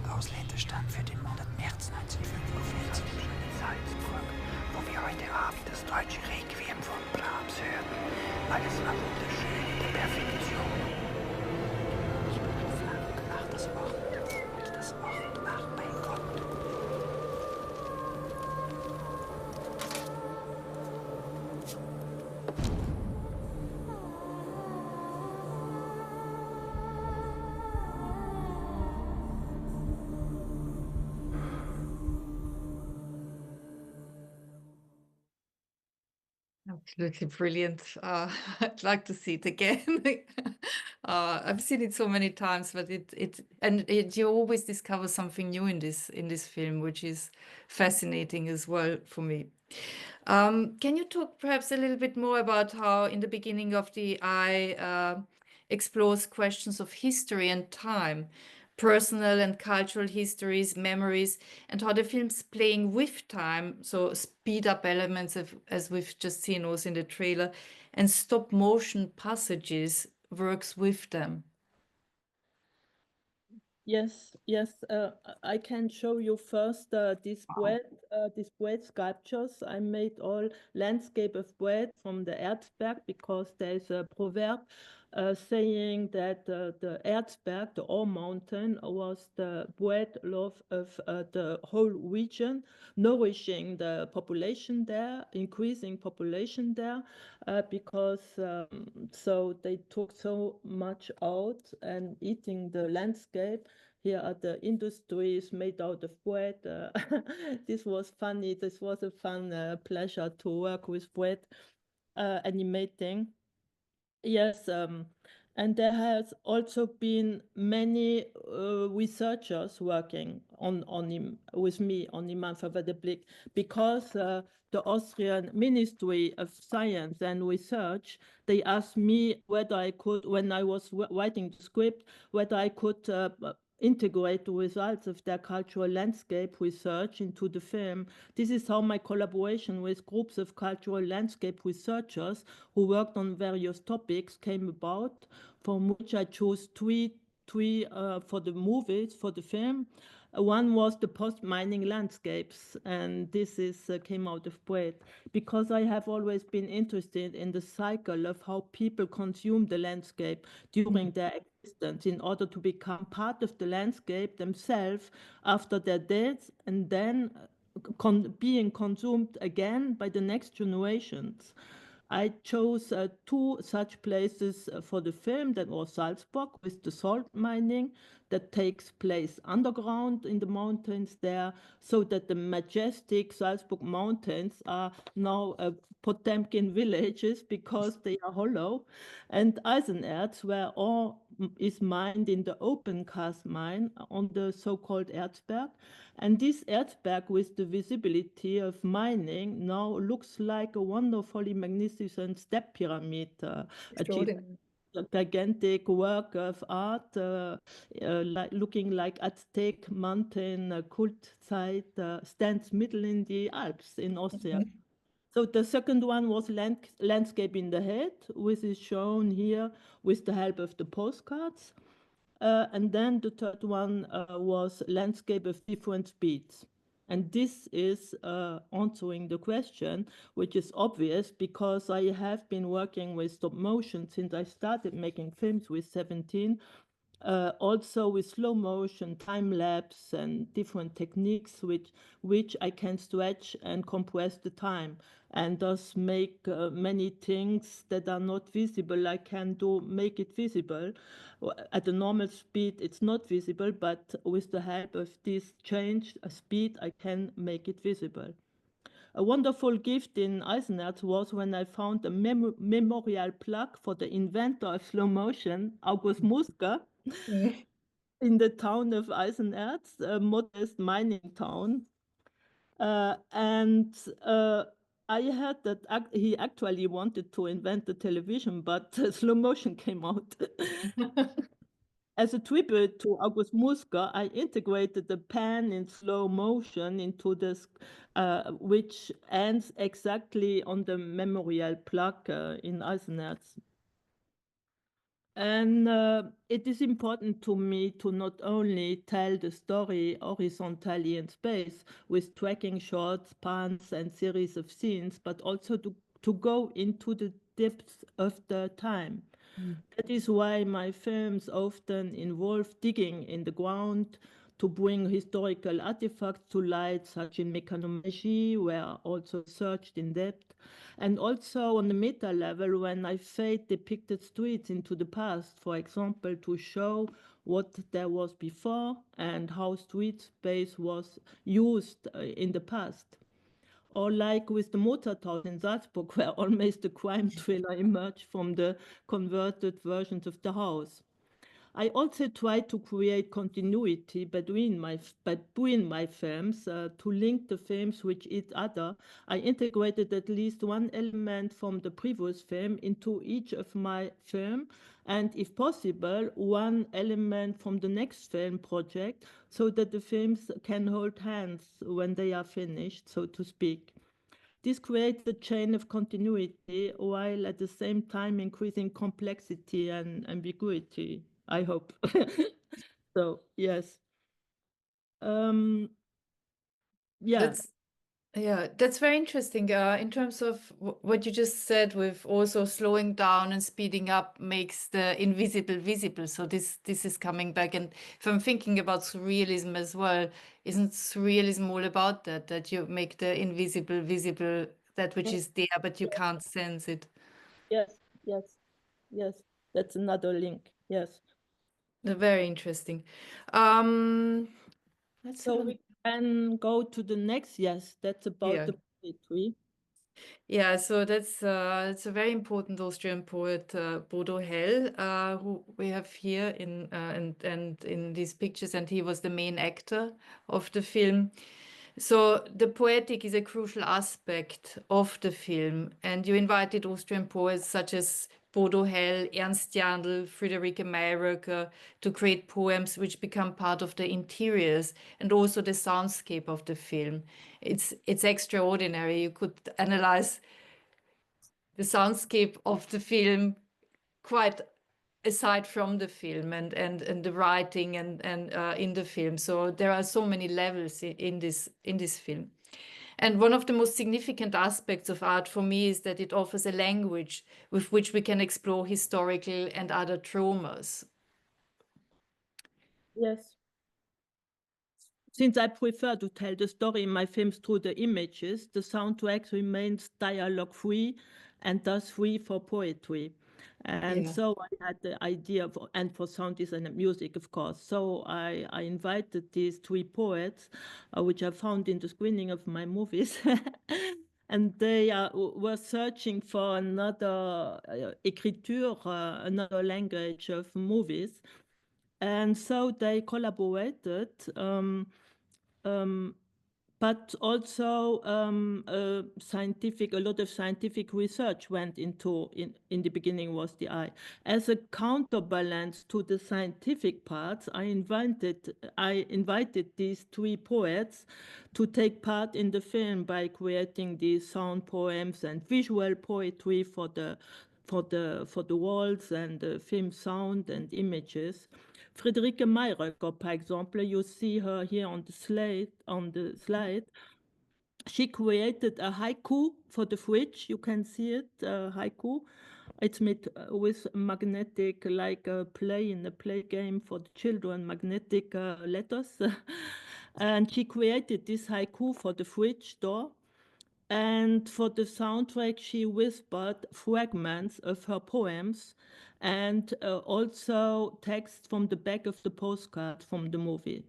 Ausländerstand für den Monat März 1945. In Salzburg, wo wir heute Abend das deutsche Requiem von Brahms hören. Alles war wunderschön in der Perfektion. Ich verlange nach das Wort und das Wort nach bei Gott. Absolutely brilliant. I'd like to see it again. I've seen it so many times, but you always discover something new in this film, which is fascinating as well for me. Can you talk perhaps a little bit more about how in the beginning of the eye explores questions of history and time, personal and cultural histories, memories, and how the film's playing with time, so speed up elements as we've just seen also in the trailer, and stop motion passages works with them. Yes, I can show you first these Bête sculptures. I made all landscape of Bête from the Erzberg, because there's a proverb saying that the Erzberg, the ore mountain, was the bread loaf of the whole region, nourishing the population there, increasing population there, because so they took so much out and eating the landscape here are the industries made out of Bête. This was funny. This was a fun pleasure to work with Bête animating. Yes, and there has also been many researchers working on him with me on Imam Fawad Blick, because the Austrian Ministry of Science and Research, they asked me whether I could, when I was writing the script, whether I could integrate the results of their cultural landscape research into the film. This is how my collaboration with groups of cultural landscape researchers who worked on various topics came about, from which I chose three for the movies, for the film. One was the post-mining landscapes, and this is came out of Bête, because I have always been interested in the cycle of how people consume the landscape during their existence in order to become part of the landscape themselves after their deaths, and then being consumed again by the next generations. I chose two such places for the film. That was Salzburg with the salt mining that takes place underground in the mountains there, so that the majestic Salzburg mountains are now Potemkin villages because they are hollow, and Eisenerz, where ore is mined in the open cast mine on the so-called Erzberg. And this Erzberg, with the visibility of mining, now looks like a wonderfully magnificent step pyramid, a gigantic work of art, looking like Aztec mountain cult site, stands middle in the Alps in Austria. So the second one was landscape in the head, which is shown here with the help of the postcards. And then the third one was landscape of different speeds. And this is answering the question, which is obvious because I have been working with stop motion since I started making films with 17. Also with slow motion, time lapse, and different techniques which I can stretch and compress the time, and thus make many things that are not visible. I can make it visible. At a normal speed, it's not visible, but with the help of this changed speed, I can make it visible. A wonderful gift in Eisenerz was when I found a memorial plaque for the inventor of slow motion, August Musker, in the town of Eisenerz, a modest mining town. And I heard that he actually wanted to invent the television, but slow motion came out. As a tribute to August Musker, I integrated the pan in slow motion into this, which ends exactly on the memorial plaque in Eisenerz. And it is important to me to not only tell the story horizontally in space with tracking shots, pans, and series of scenes, but also to go into the depths of the time. That is why my films often involve digging in the ground to bring historical artifacts to light, such in Mechanomagie, where I also searched in depth, and also on the meta level when I fade depicted streets into the past, for example, to show what there was before and how street space was used in the past. Or like with the Mozart house in Salzburg, where almost a crime thriller emerged from the converted versions of the house. I also try to create continuity between my films, to link the films with each other. I integrated at least one element from the previous film into each of my film, and if possible, one element from the next film project, so that the films can hold hands when they are finished, so to speak. This creates a chain of continuity while at the same time increasing complexity and ambiguity, I hope. So, yes. Yeah. That's very interesting. In terms of what you just said, with also slowing down and speeding up makes the invisible visible. So this is coming back. And if I'm thinking about surrealism as well, isn't surrealism all about that you make the invisible visible, that which is there, but you can't sense it? Yes. That's another link. Yes. Very interesting. Let's So have a- we can go to the next. Yes, that's about Yeah. the poetry. Yeah, so that's it's a very important Austrian poet, Bodo Hell, who we have here in and in these pictures, and he was the main actor of the film. So the poetic is a crucial aspect of the film, and you invited Austrian poets such as Bodo Hell, Ernst Jandl, Friederike Mayröcker to create poems which become part of the interiors and also the soundscape of the film. It's extraordinary. You could analyze the soundscape of the film quite aside from the film and the writing and in the film. So there are so many levels in this film. And one of the most significant aspects of art for me is that it offers a language with which we can explore historical and other traumas. Yes. Since I prefer to tell the story in my films through the images, the soundtrack remains dialogue-free and thus free for poetry. And Yeah. so I had the idea and for sound design and music, of course. So I invited these three poets, which I found in the screening of my movies. And they were searching for another écriture, another language of movies. And so they collaborated, but also a lot of scientific research went into, in the beginning was the eye. As a counterbalance to the scientific parts, I invited these three poets to take part in the film by creating these sound poems and visual poetry for the walls and the film sound and images. Friederike Mayröcker, for example, you see her here on the slide. She created a haiku for the fridge. You can see it, haiku. It's made with magnetic, like a play in a play game for the children, magnetic letters. And she created this haiku for the fridge door. And for the soundtrack, she whispered fragments of her poems and also text from the back of the postcard from the movie.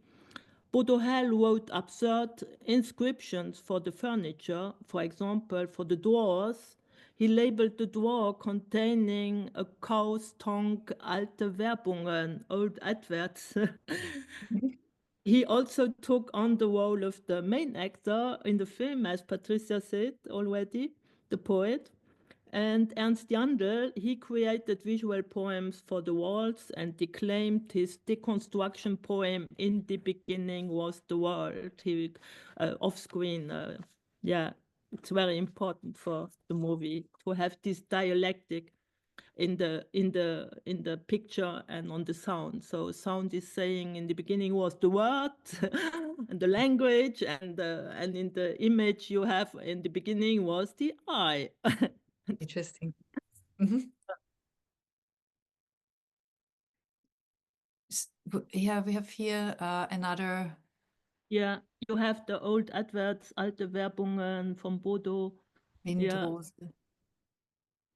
Bodo Hell wrote absurd inscriptions for the furniture, for example, for the drawers. He labeled the drawer containing a cow's tongue, alte Werbungen, old adverts. He also took on the role of the main actor in the film, as Patricia said already, the poet. And Ernst Jandl, he created visual poems for the walls and declaimed his deconstruction poem, "In the beginning was the world," off screen. Yeah, it's very important for the movie to have this dialectic in the picture and on the sound. So sound is saying in the beginning was the word and the language, and in the image you have in the beginning was the eye. Interesting. Mhm. Yeah, we have here another. Yeah, you have the old adverts, alte Werbungen from Bodo. Windrose.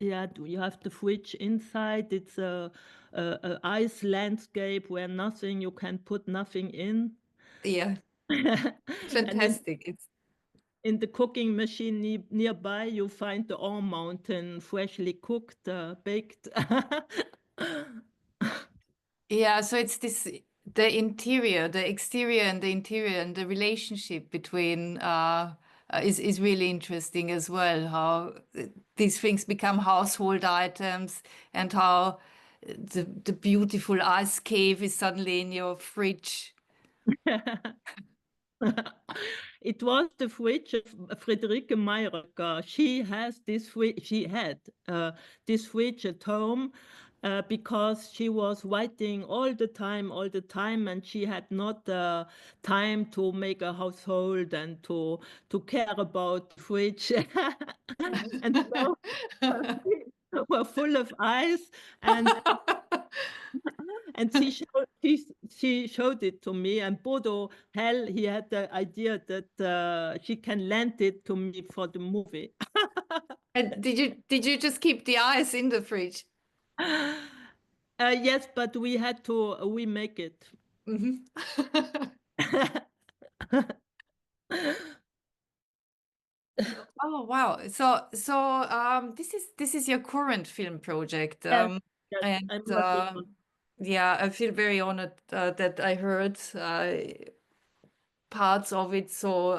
Yeah, you have the fridge inside. It's a ice landscape where you can put nothing in. Yeah, And fantastic. in the cooking machine nearby, you find the Ore Mountain, freshly cooked, baked. Yeah, so it's the interior, the exterior and the interior, and the relationship between is really interesting as well. How these things become household items, and how the beautiful ice cave is suddenly in your fridge. It was the fridge of Friederike Mayröcker. She had this fridge at home because she was writing all the time, and she had not time to make a household and to care about the fridge. And so were full of ice, and she showed it to me. And Bodo Hell, he had the idea that she can lend it to me for the movie. And did you just keep the ice in the fridge? Yes, but we had to remake it. Mhm. Oh wow! This is your current film project, Yes, yes, and I'm working on. yeah, I feel very honored that I heard parts of it. So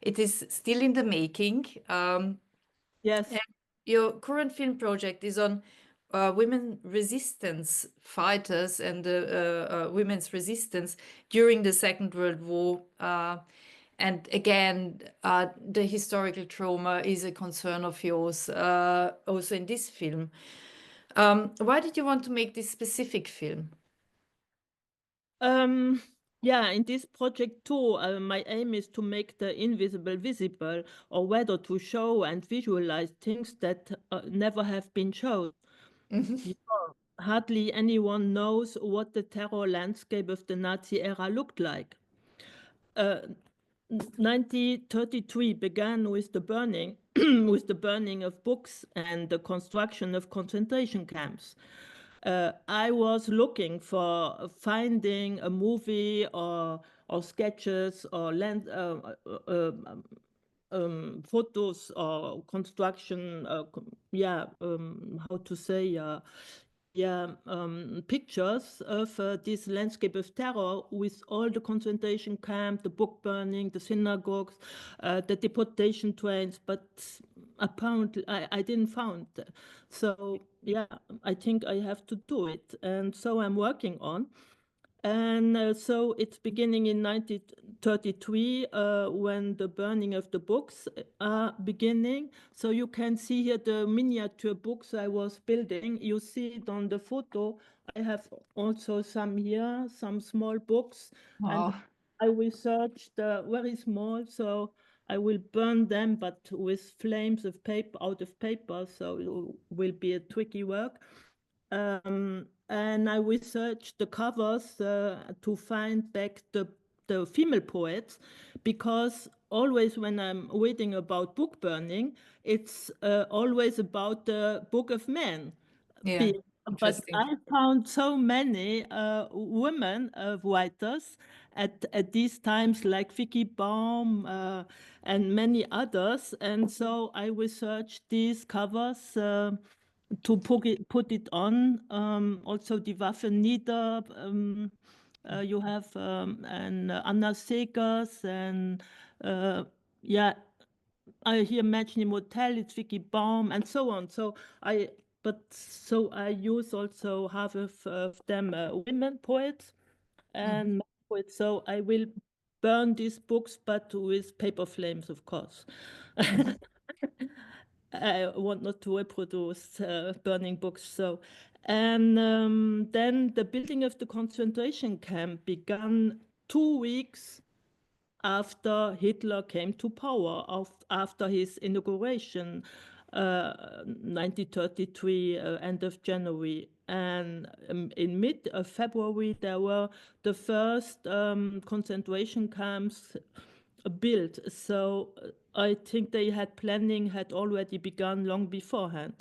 it is still in the making. Yes, And your current film project is on women resistance fighters and women's resistance during the Second World War. And again, the historical trauma is a concern of yours, also in this film. Why did you want to make this specific film? yeah, in this project too, my aim is to make the invisible visible, or rather to show and visualize things that never have been shown. Mhm. You know, hardly anyone knows what the terror landscape of the Nazi era looked like. 1933 began with the burning, with the burning of books and the construction of concentration camps. I was looking for finding a movie or sketches or photos or construction, how to say, pictures of this landscape of terror with all the concentration camp, the book burning, the synagogues, the deportation trains, but apparently I didn't find. So yeah, I think I have to do it, and so I'm working on. And so it's beginning in 1933 when the burning of the books are beginning. So you can see here the miniature books I was building. You see it on the photo. I have also some here, some small books. And Wow. I researched very small, so I will burn them, but with flames of paper, out of paper, so it will be a tricky work. And I researched the covers to find back the female poets, because always when I'm reading about book burning, it's always about the Book of Men. Yeah, But interesting. I found so many women writers at these times, like Vicky Baum and many others. And so I researched these covers to put it on. Also, Die Waffe nieder. You have and Anna Segers and yeah, I hear Imagine Motel, it's Vicky Baum and so on. So I use also half of them women poets and men poets. So I will burn these books, but with paper flames, of course. I want not to reproduce burning books. So, and then the building of the concentration camp began 2 weeks after Hitler came to power, after his inauguration, 1933, end of January. And in mid of February, there were the first concentration camps built. So I think planning had already begun long beforehand.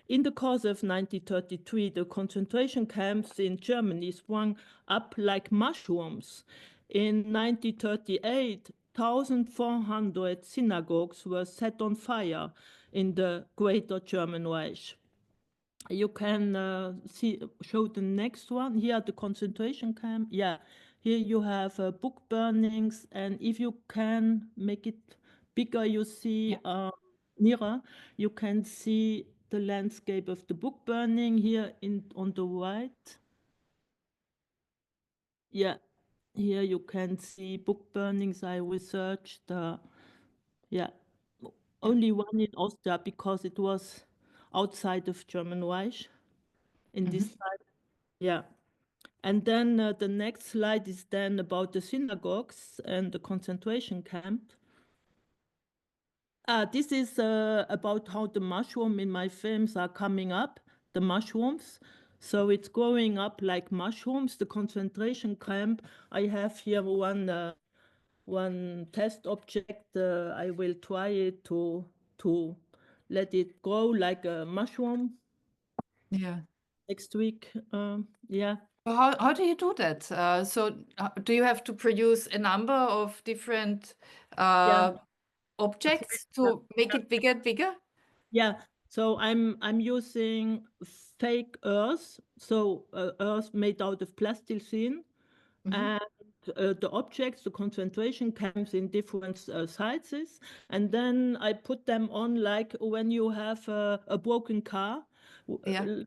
In the course of 1933, the concentration camps in Germany sprung up like mushrooms. In 1938, 1,400 synagogues were set on fire in the Greater German Reich. You can show the next one. Here, the concentration camp. Yeah, here you have book burnings, and if you can make it bigger, you see nearer. You can see the landscape of the book burning here on the right. Yeah, here you can see book burnings. I researched. Only one in Austria because it was outside of German Reich in this time. Yeah. And then the next slide is then about the synagogues and the concentration camp. This is about how the mushroom in my films are coming up, the mushrooms. So it's growing up like mushrooms, the concentration camp. I have here one test object. I will try it to let it grow like a mushroom. Yeah. next week. Yeah. How do you do that? So do you have to produce a number of different Yeah. objects to make it bigger and bigger? Yeah. So I'm using fake earth, so earth made out of plasticine, and the objects, the concentration camps in different sizes, and then I put them on like when you have a broken car, Yeah.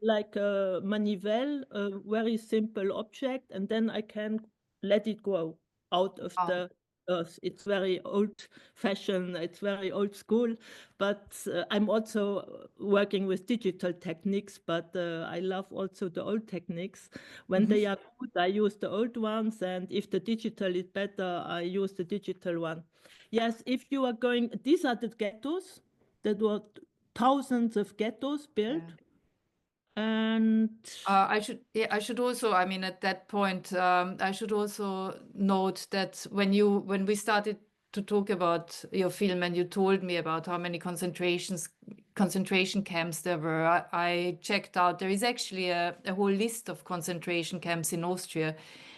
like a manivelle, a very simple object, and then I can let it go out of Wow. the earth. It's very old-fashioned, it's very old school, but I'm also working with digital techniques, but I love also the old techniques. When they are good, I use the old ones, and if the digital is better, I use the digital one. Yes, if you are going, these are the ghettos. There were thousands of ghettos built, and I should also, I mean, at that point, I should also note that when we started to talk about your film and you told me about how many concentration camps there were, I checked out. There is actually a whole list of concentration camps in Austria,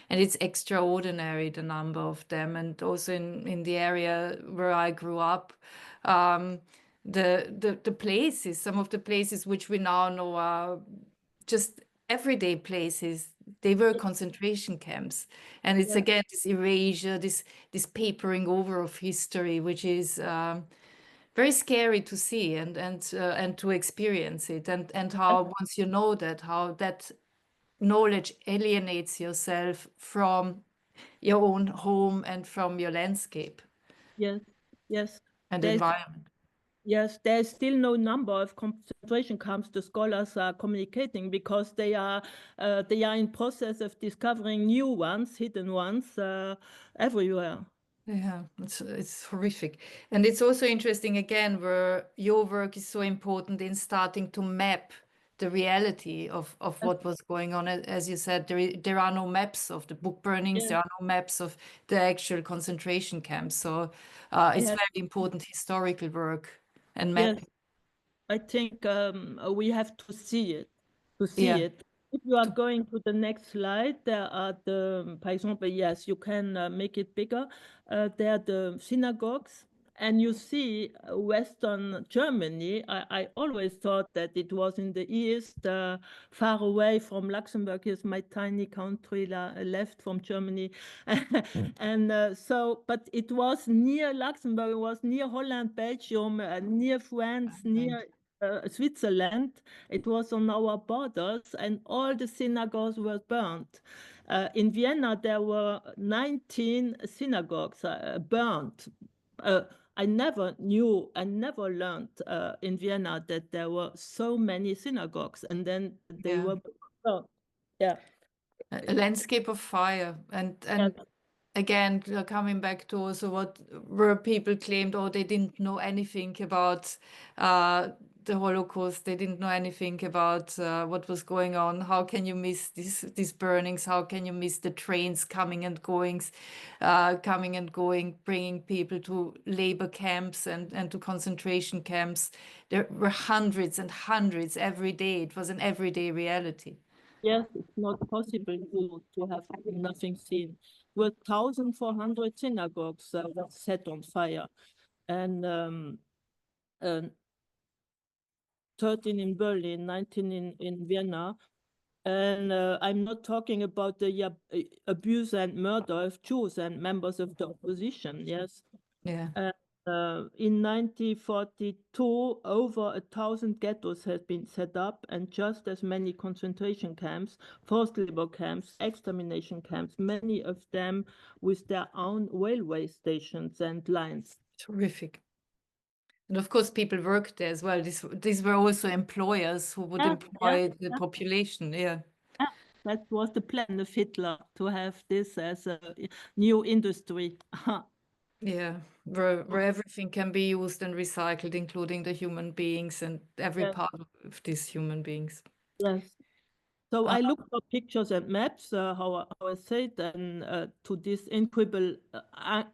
and it's extraordinary, the number of them. And also in the area where I grew up, the places, some of the places which we now know are just everyday places, they were concentration camps. And it's again this erasure, this papering over of history, which is very scary to see and to experience it, and how once you know that, how that knowledge alienates yourself from your own home and from your landscape yes, yes. and There's environment. Yes, there's still no number of concentration camps the scholars are communicating, because they are in process of discovering new ones, hidden ones, everywhere. Yeah, it's horrific. And it's also interesting again where your work is so important in starting to map the reality of what was going on. As you said, there are no maps of the book burnings, Yes, there are no maps of the actual concentration camps. So it's yes, very important historical work and yes. mapping. I think we have to see it. Yeah. If you are going to the next slide, there are for example, yes, you can make it bigger. There are the synagogues, and you see Western Germany. I always thought that it was in the east, far away from Luxembourg is my tiny country left from Germany. And but it was near Luxembourg, it was near Holland, Belgium, near France, near Switzerland. It was on our borders, and all the synagogues were burnt. In Vienna, there were 19 synagogues burnt. I never learned in Vienna that there were so many synagogues, and then they Yeah. were burnt. Yeah. A landscape of fire. And again, coming back to also where people claimed, oh, they didn't know anything about the Holocaust. They didn't know anything about what was going on. How can you miss these burnings? How can you miss the trains coming and going, bringing people to labor camps and to concentration camps? There were hundreds and hundreds every day. It was an everyday reality. Yes, it's not possible to have nothing seen. With 1,400 synagogues were set on fire, and 13 in Berlin, 19 in Vienna. And I'm not talking about the abuse and murder of Jews and members of the opposition, yes. Yeah. In 1942, over 1,000 ghettos had been set up, and just as many concentration camps, forced labor camps, extermination camps, many of them with their own railway stations and lines. Terrific. And of course, people worked there as well. These were also employers who would employ the population. Yeah. That was the plan of Hitler, to have this as a new industry. Yeah, where everything can be used and recycled, including the human beings and every Yes. part of these human beings. Yes. So I looked for pictures and maps, how I said, and to this incredible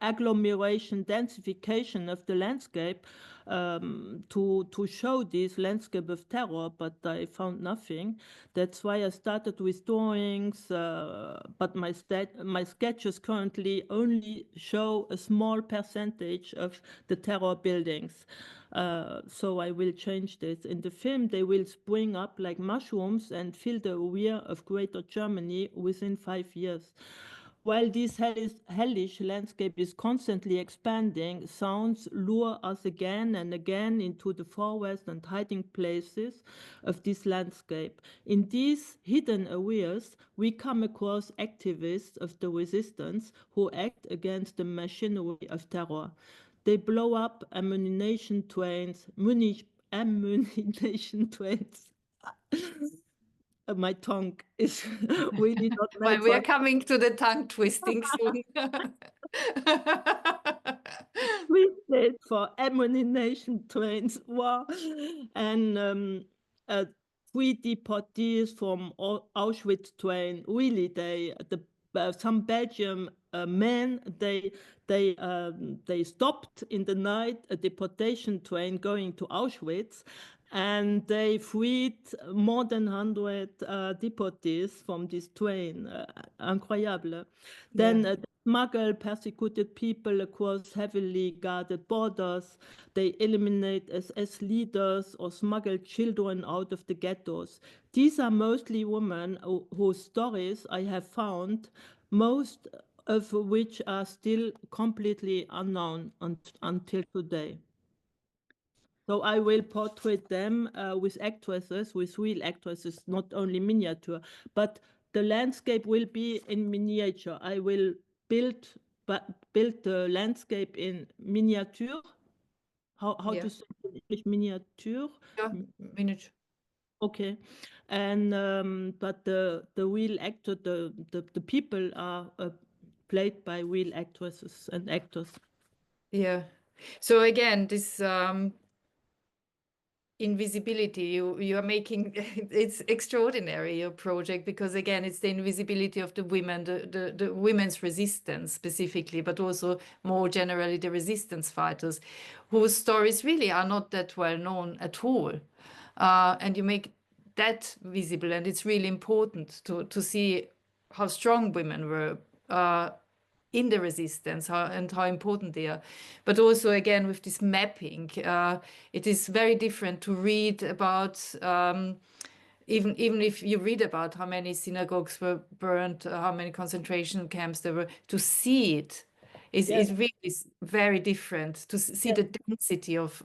agglomeration, densification of the landscape, to show this landscape of terror, but I found nothing. That's why I started with drawings, but my sketches currently only show a small percentage of the terror buildings. So I will change this. In the film, they will spring up like mushrooms and fill the rear of Greater Germany within 5 years. While this hellish landscape is constantly expanding, sounds lure us again and again into the forest and hiding places of this landscape. In these hidden areas, we come across activists of the resistance who act against the machinery of terror. They blow up ammunition trains, ammunition trains. My tongue is really not Well, made we are for coming to the tongue twisting soon. twisted for ammunition trains. Wow. And 3 deportees from Auschwitz train. Really, some Belgian men, they stopped in the night a deportation train going to Auschwitz, and they freed more than 100 deportees from this train. Incroyable. Then Yeah. smuggle persecuted people across heavily guarded borders. They eliminate SS leaders or smuggle children out of the ghettos. These are mostly women whose stories I have found, most of which are still completely unknown until today. So I will portray them with actresses, with real actresses, not only miniature, but the landscape will be in miniature. I will build the landscape in miniature. How Yeah. to say in English, miniature? Yeah, miniature. Okay, and but the real actor, the people are played by real actresses and actors. Yeah. So again, this invisibility you are making, it's extraordinary, your project, because again, it's the invisibility of the women, the women's resistance specifically, but also more generally the resistance fighters whose stories really are not that well known at all. And you make that visible, and it's really important to see how strong women were in the resistance, and how important they are. But also, again, with this mapping, it is very different to read about, even if you read about how many synagogues were burned, how many concentration camps there were, to see it is really very different, to see the density of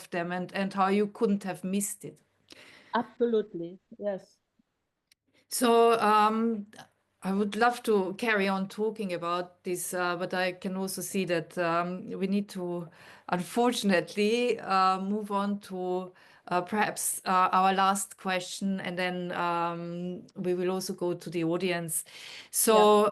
them, and how you couldn't have missed it. Absolutely, yes. So I would love to carry on talking about this, but I can also see that we need to, unfortunately, move on to perhaps our last question, and then we will also go to the audience. So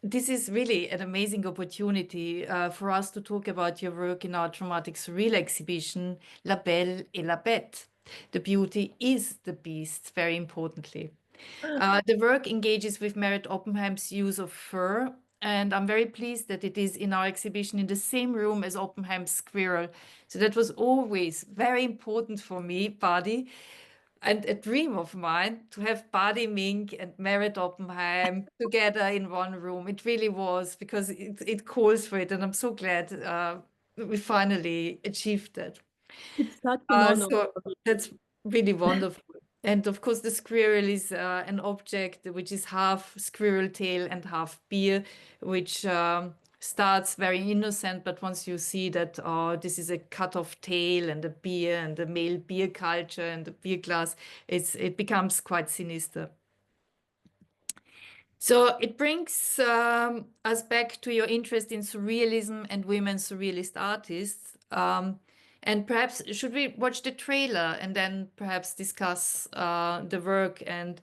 this is really an amazing opportunity for us to talk about your work in our Traumatic Surreal exhibition, La Belle et la Bête. The beauty is the beast, very importantly. The work engages with Merritt Oppenheim's use of fur, and I'm very pleased that it is in our exhibition in the same room as Oppenheim's squirrel. So that was always very important for me, Bady, and a dream of mine to have Bady Minck and Merritt Oppenheim together in one room. It really was, because it calls for it, and I'm so glad we finally achieved that. It's such an honor. So that's really wonderful. And of course, the squirrel is an object which is half squirrel tail and half beer, which starts very innocent, but once you see that this is a cut-off tail and a beer and the male beer culture and the beer glass, it becomes quite sinister. So it brings us back to your interest in surrealism and women surrealist artists. And perhaps should we watch the trailer and then perhaps discuss the work, and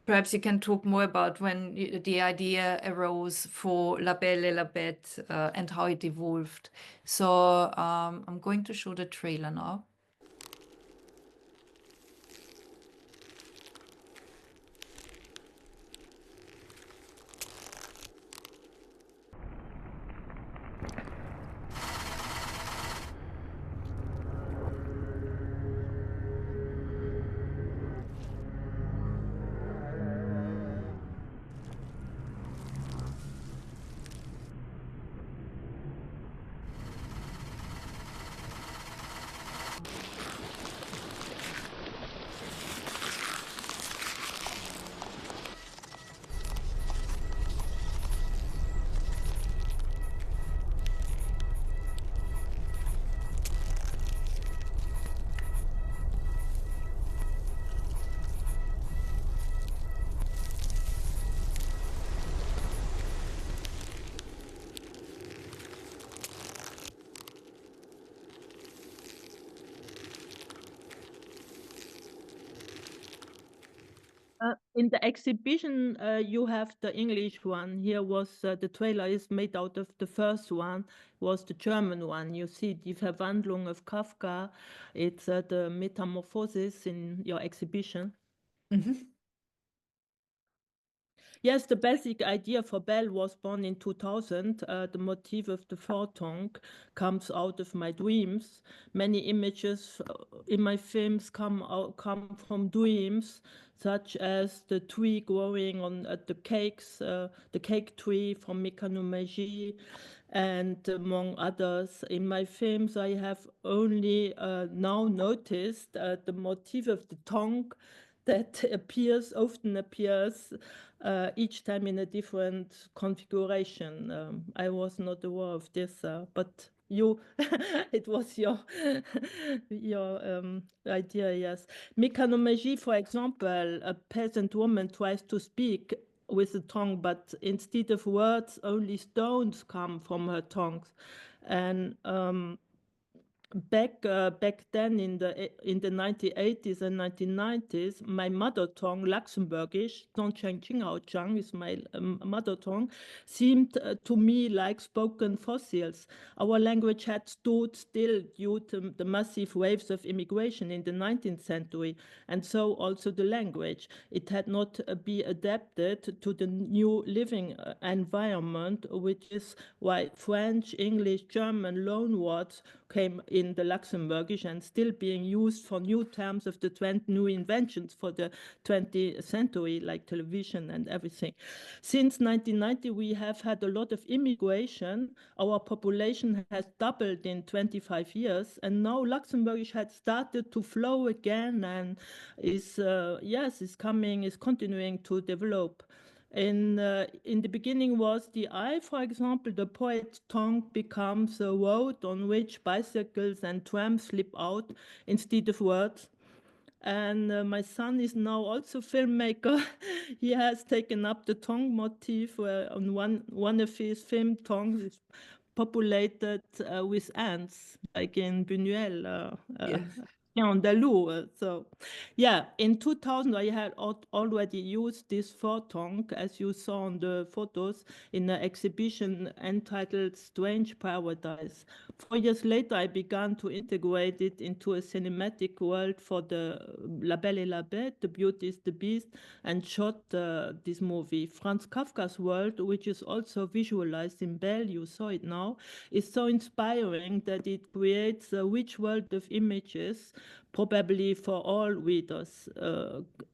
perhaps you can talk more about when the idea arose for La Belle et la Bête and how it evolved. So I'm going to show the trailer now. In the exhibition, you have the English one. Here was the trailer is made out of the first one, was the German one. You see Die Verwandlung of Kafka. It's the Metamorphosis in your exhibition. Yes, the basic idea for Belle was born in 2000. The motif of the photon comes out of my dreams. Many images in my films come from dreams, such as the tree growing on the cake tree from Mécanomagie, and among others. In my films, I have only now noticed the motif of the tongue that often appears each time in a different configuration. I was not aware of this, but you, it was your idea, yes. Mécanomagie, for example, a peasant woman tries to speak with the tongue, but instead of words, only stones come from her tongues. And back then in the 1980s and 1990s, my mother tongue, Luxembourgish, Zhang is my mother tongue, seemed to me like spoken fossils. Our language had stood still due to the massive waves of immigration in the 19th century, and so also the language. It had not been adapted to the new living environment, which is why French, English, German loanwords came in the Luxembourgish and still being used for new terms of the new inventions for the 20th century, like television and everything. Since 1990, we have had a lot of immigration. Our population has doubled in 25 years, and now Luxembourgish had started to flow again and is continuing to develop. In the beginning was the eye, for example, the poet's tongue becomes a road on which bicycles and trams slip out instead of words. And my son is now also filmmaker. He has taken up the tongue motif where on one of his film tongues is populated with ants, like in Buñuel. Andalou. So, yeah, in 2000, I had already used this photon, as you saw on the photos, in an exhibition entitled Strange Paradise. 4 years later, I began to integrate it into a cinematic world for the La Belle et la Bête, The Beauty is the Beast, and shot this movie. Franz Kafka's world, which is also visualized in Belle, you saw it now, is so inspiring that it creates a rich world of images, probably for all readers.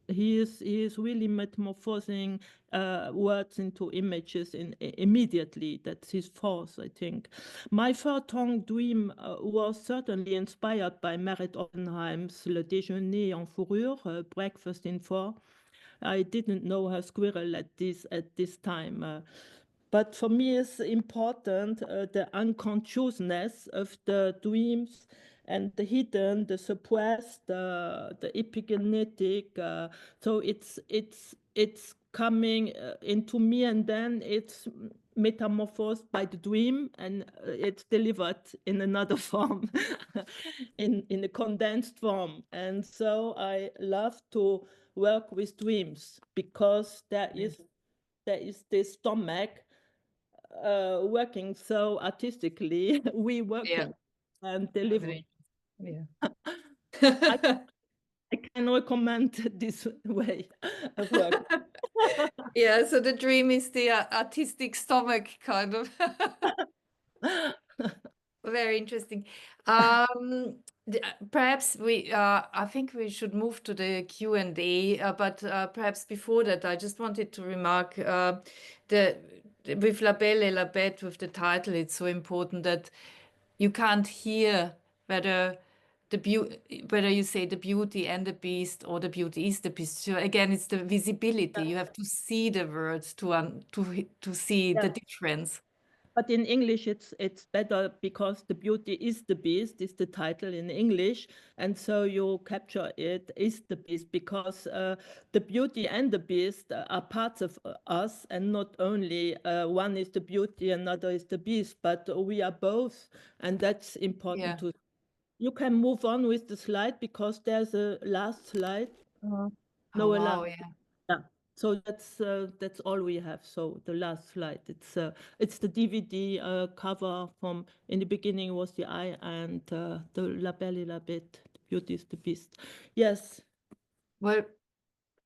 He is really metamorphosing words into images immediately. That's his force, I think. My photon dream was certainly inspired by Meret Oppenheim's Le Déjeuner en fourrure, Breakfast in Fur. I didn't know her squirrel at this time. But for me, it's important the unconsciousness of the dreams and the hidden, the suppressed, the epigenetic. So it's coming into me, and then it's metamorphosed by the dream, and it's delivered in another form, in a condensed form. And so I love to work with dreams because there is this stomach working so artistically. We working and delivering. I can recommend this way of work. Yeah, so the dream is the artistic stomach, kind of. Very interesting. Perhaps I think we should move to the Q&A, but perhaps before that, I just wanted to remark with La Belle et la Bête, with the title, it's so important that you can't hear whether you say the beauty and the beast or the beauty is the beast. So again, it's the visibility. You have to see the words to see the difference. But in English, it's better because the beauty is the beast is the title in English, and so you capture it is the beast because the beauty and the beast are parts of us, and not only one is the beauty, another is the beast, but we are both, and that's important to. You can move on with the slide because there's a last slide. Oh, wow, yeah. So that's all we have. So the last slide, it's the DVD cover from, in the beginning was the eye and the La Belle et la Bête, Beauty is the Beast. Yes. Well,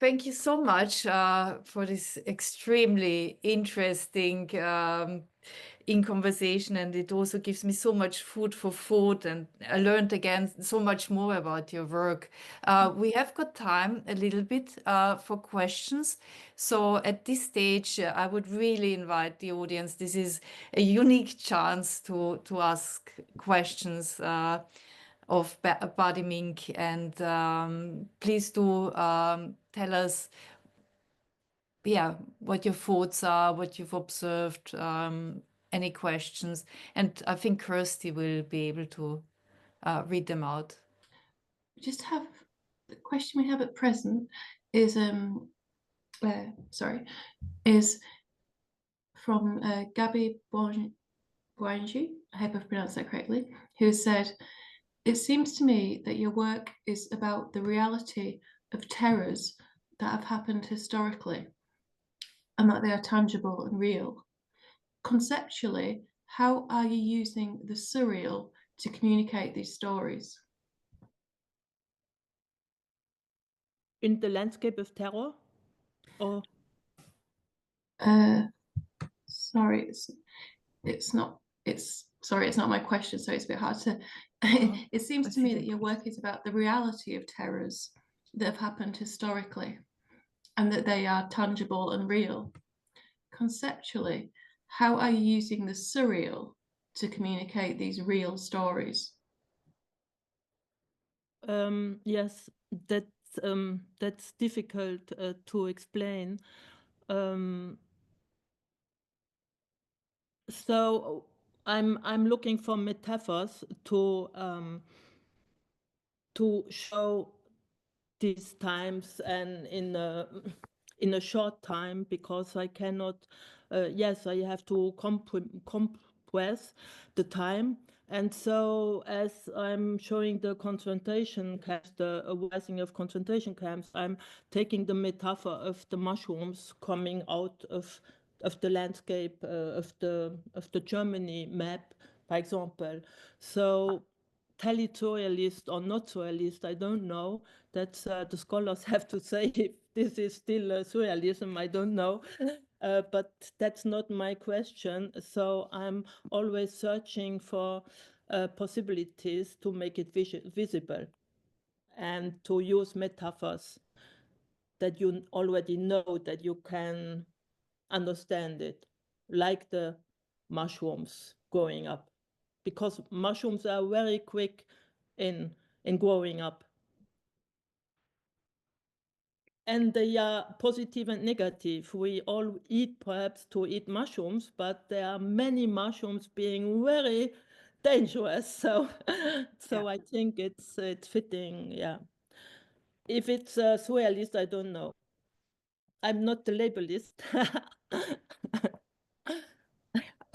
thank you so much for this extremely interesting in conversation, and it also gives me so much food for thought, and I learned again so much more about your work. We have got time a little bit for questions. So at this stage, I would really invite the audience. This is a unique chance to ask questions of Bady Minck, and please do tell us, yeah, what your thoughts are, what you've observed, any questions, and I think Kirsty will be able to read them out. Just have the question we have at present is is from Gabby Boanji, I hope I've pronounced that correctly, who said, "It seems to me that your work is about the reality of terrors that have happened historically and that they are tangible and real. Conceptually, how are you using the surreal to communicate these stories?" In the landscape of terror? Or Sorry, it's not my question, so it's a bit hard to it seems to me that your work is about the reality of terrors that have happened historically and that they are tangible and real. Conceptually, how are you using the surreal to communicate these real stories? yes, that's difficult to explain. So I'm looking for metaphors to show these times, and in a short time, because I cannot. Yes, I have to compress the time. And so, as I'm showing the concentration camps, the arising of concentration camps, I'm taking the metaphor of the mushrooms coming out of the landscape of the Germany map, for example. So, tell it surrealist or not surrealist, I don't know. That's the scholars have to say if this is still surrealism. I don't know. But that's not my question. So I'm always searching for possibilities to make it visible and to use metaphors that you already know, that you can understand it, like the mushrooms growing up, because mushrooms are very quick in growing up. And they are positive and negative. We all eat perhaps to eat mushrooms, but there are many mushrooms being very dangerous. So, Yeah. I think it's fitting. Yeah. If it's surrealist, I don't know. I'm not the labelist.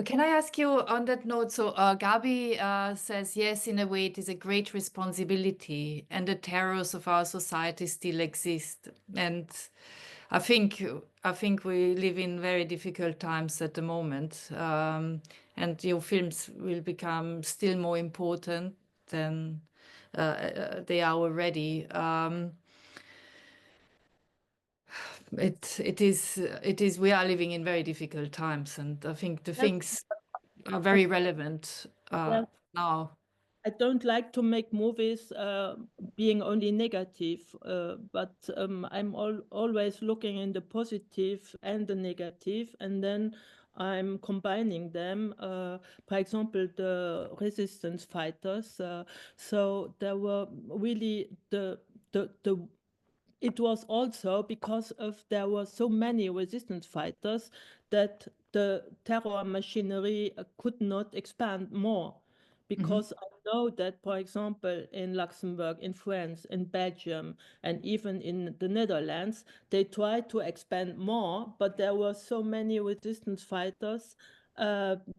Can I ask you on that note? So Gabi says, yes, in a way, it is a great responsibility, and the terrors of our society still exist. And I think we live in very difficult times at the moment, and your films will become still more important than they are already. It is. We are living in very difficult times, and I think the things are very relevant Yeah. now. I don't like to make movies being only negative, but I'm always looking in the positive and the negative, and then I'm combining them. For example, the resistance fighters. So there were really the it was also because of there were so many resistance fighters that the terror machinery could not expand more. Because I know that, for example, in Luxembourg, in France, in Belgium, and even in the Netherlands, they tried to expand more, but there were so many resistance fighters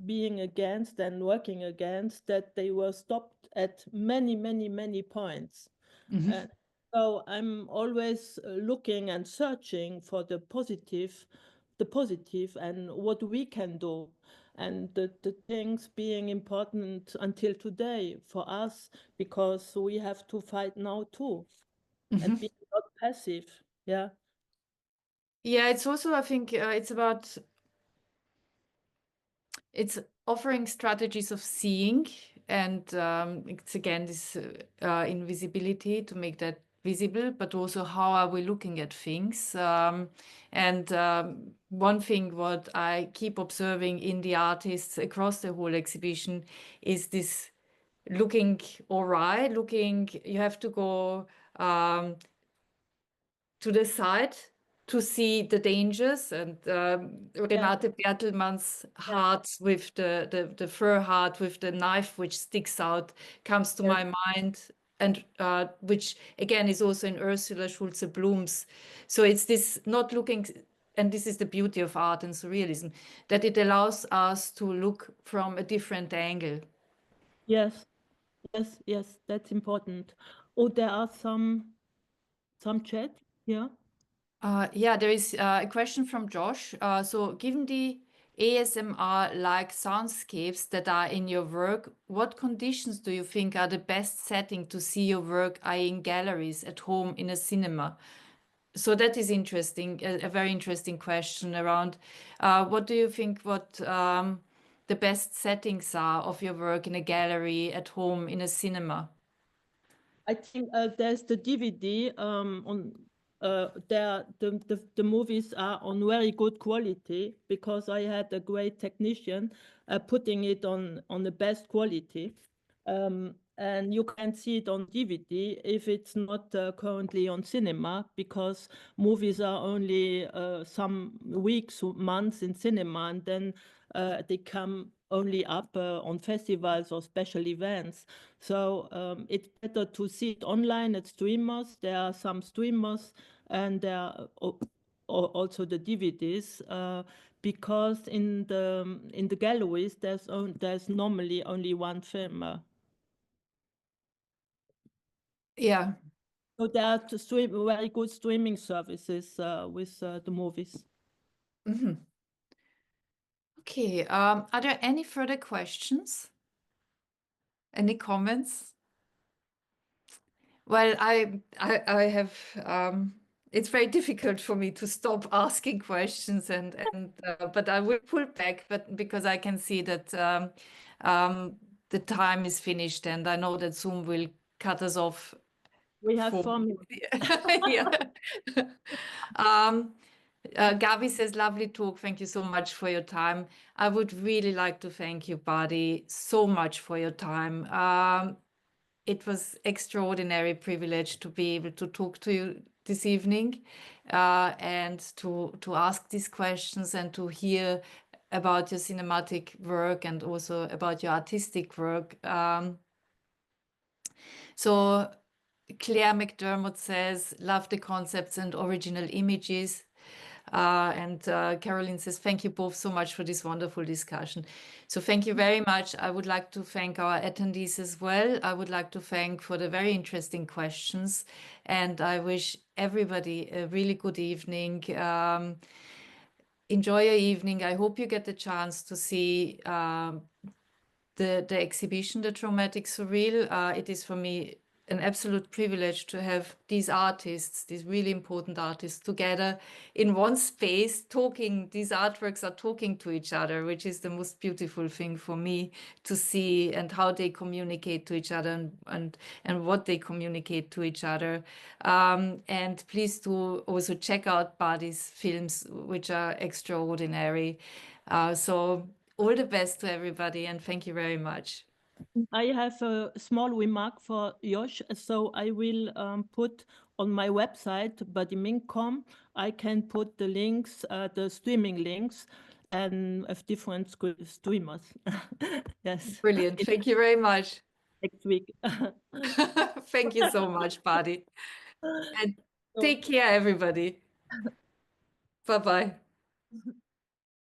being against and working against that they were stopped at many, many, many points. So I'm always looking and searching for the positive and what we can do. And the things being important until today for us, because we have to fight now too, and be not passive. Yeah. Yeah, it's also, I think, it's offering strategies of seeing, and it's again this invisibility to make that visible, but also how are we looking at things. One thing what I keep observing in the artists across the whole exhibition is this looking awry, you have to go to the side to see the dangers, and Renate Bertelmann's heart with the fur heart with the knife which sticks out comes to my mind, and which again is also in Ursula Schulze-Blum's. So it's this not looking, and this is the beauty of art and surrealism, that it allows us to look from a different angle. Yes, that's important. Oh, there are some chat here. Yeah, there is a question from Josh. So given the ASMR-like soundscapes that are in your work, what conditions do you think are the best setting to see your work, i.e. in galleries, at home, in a cinema? So that is interesting, a very interesting question around what do you think the best settings are of your work in a gallery, at home, in a cinema? I think there's the DVD on there. The movies are on very good quality because I had a great technician putting it on the best quality, and you can see it on DVD if it's not currently on cinema, because movies are only some weeks or months in cinema, and then they come only up on festivals or special events. So it's better to see it online at streamers. There are some streamers, and there are also the DVDs, because in the galleries there's normally only one film. Yeah. So there are very good streaming services with the movies. Okay. Are there any further questions? Any comments? Well, I have. It's very difficult for me to stop asking questions, but I will pull back. But because I can see that the time is finished, and I know that Zoom will cut us off. We have 4 minutes. Yeah. Gabi says, lovely talk. Thank you so much for your time. I would really like to thank you, Bady, so much for your time. It was extraordinary privilege to be able to talk to you this evening and to ask these questions and to hear about your cinematic work and also about your artistic work. So Claire McDermott says, love the concepts and original images. Caroline says, thank you both so much for this wonderful discussion. So thank you very much. I would like to thank our attendees as well. I would like to thank for the very interesting questions. And I wish everybody a really good evening. Enjoy your evening. I hope you get the chance to see the exhibition, The Traumatic Surreal. It is for me an absolute privilege to have these artists, these really important artists, together in one space talking. These artworks are talking to each other, which is the most beautiful thing for me to see, and how they communicate to each other and what they communicate to each other. And please do also check out Bady's films, which are extraordinary. So all the best to everybody, and thank you very much. I have a small remark for Josh. So I will put on my website, badyminck.com, I can put the links, the streaming links, and of different streamers. Yes. Brilliant. Thank you very much. Next week. Thank you so much, Bady. And take care, everybody. Bye-bye.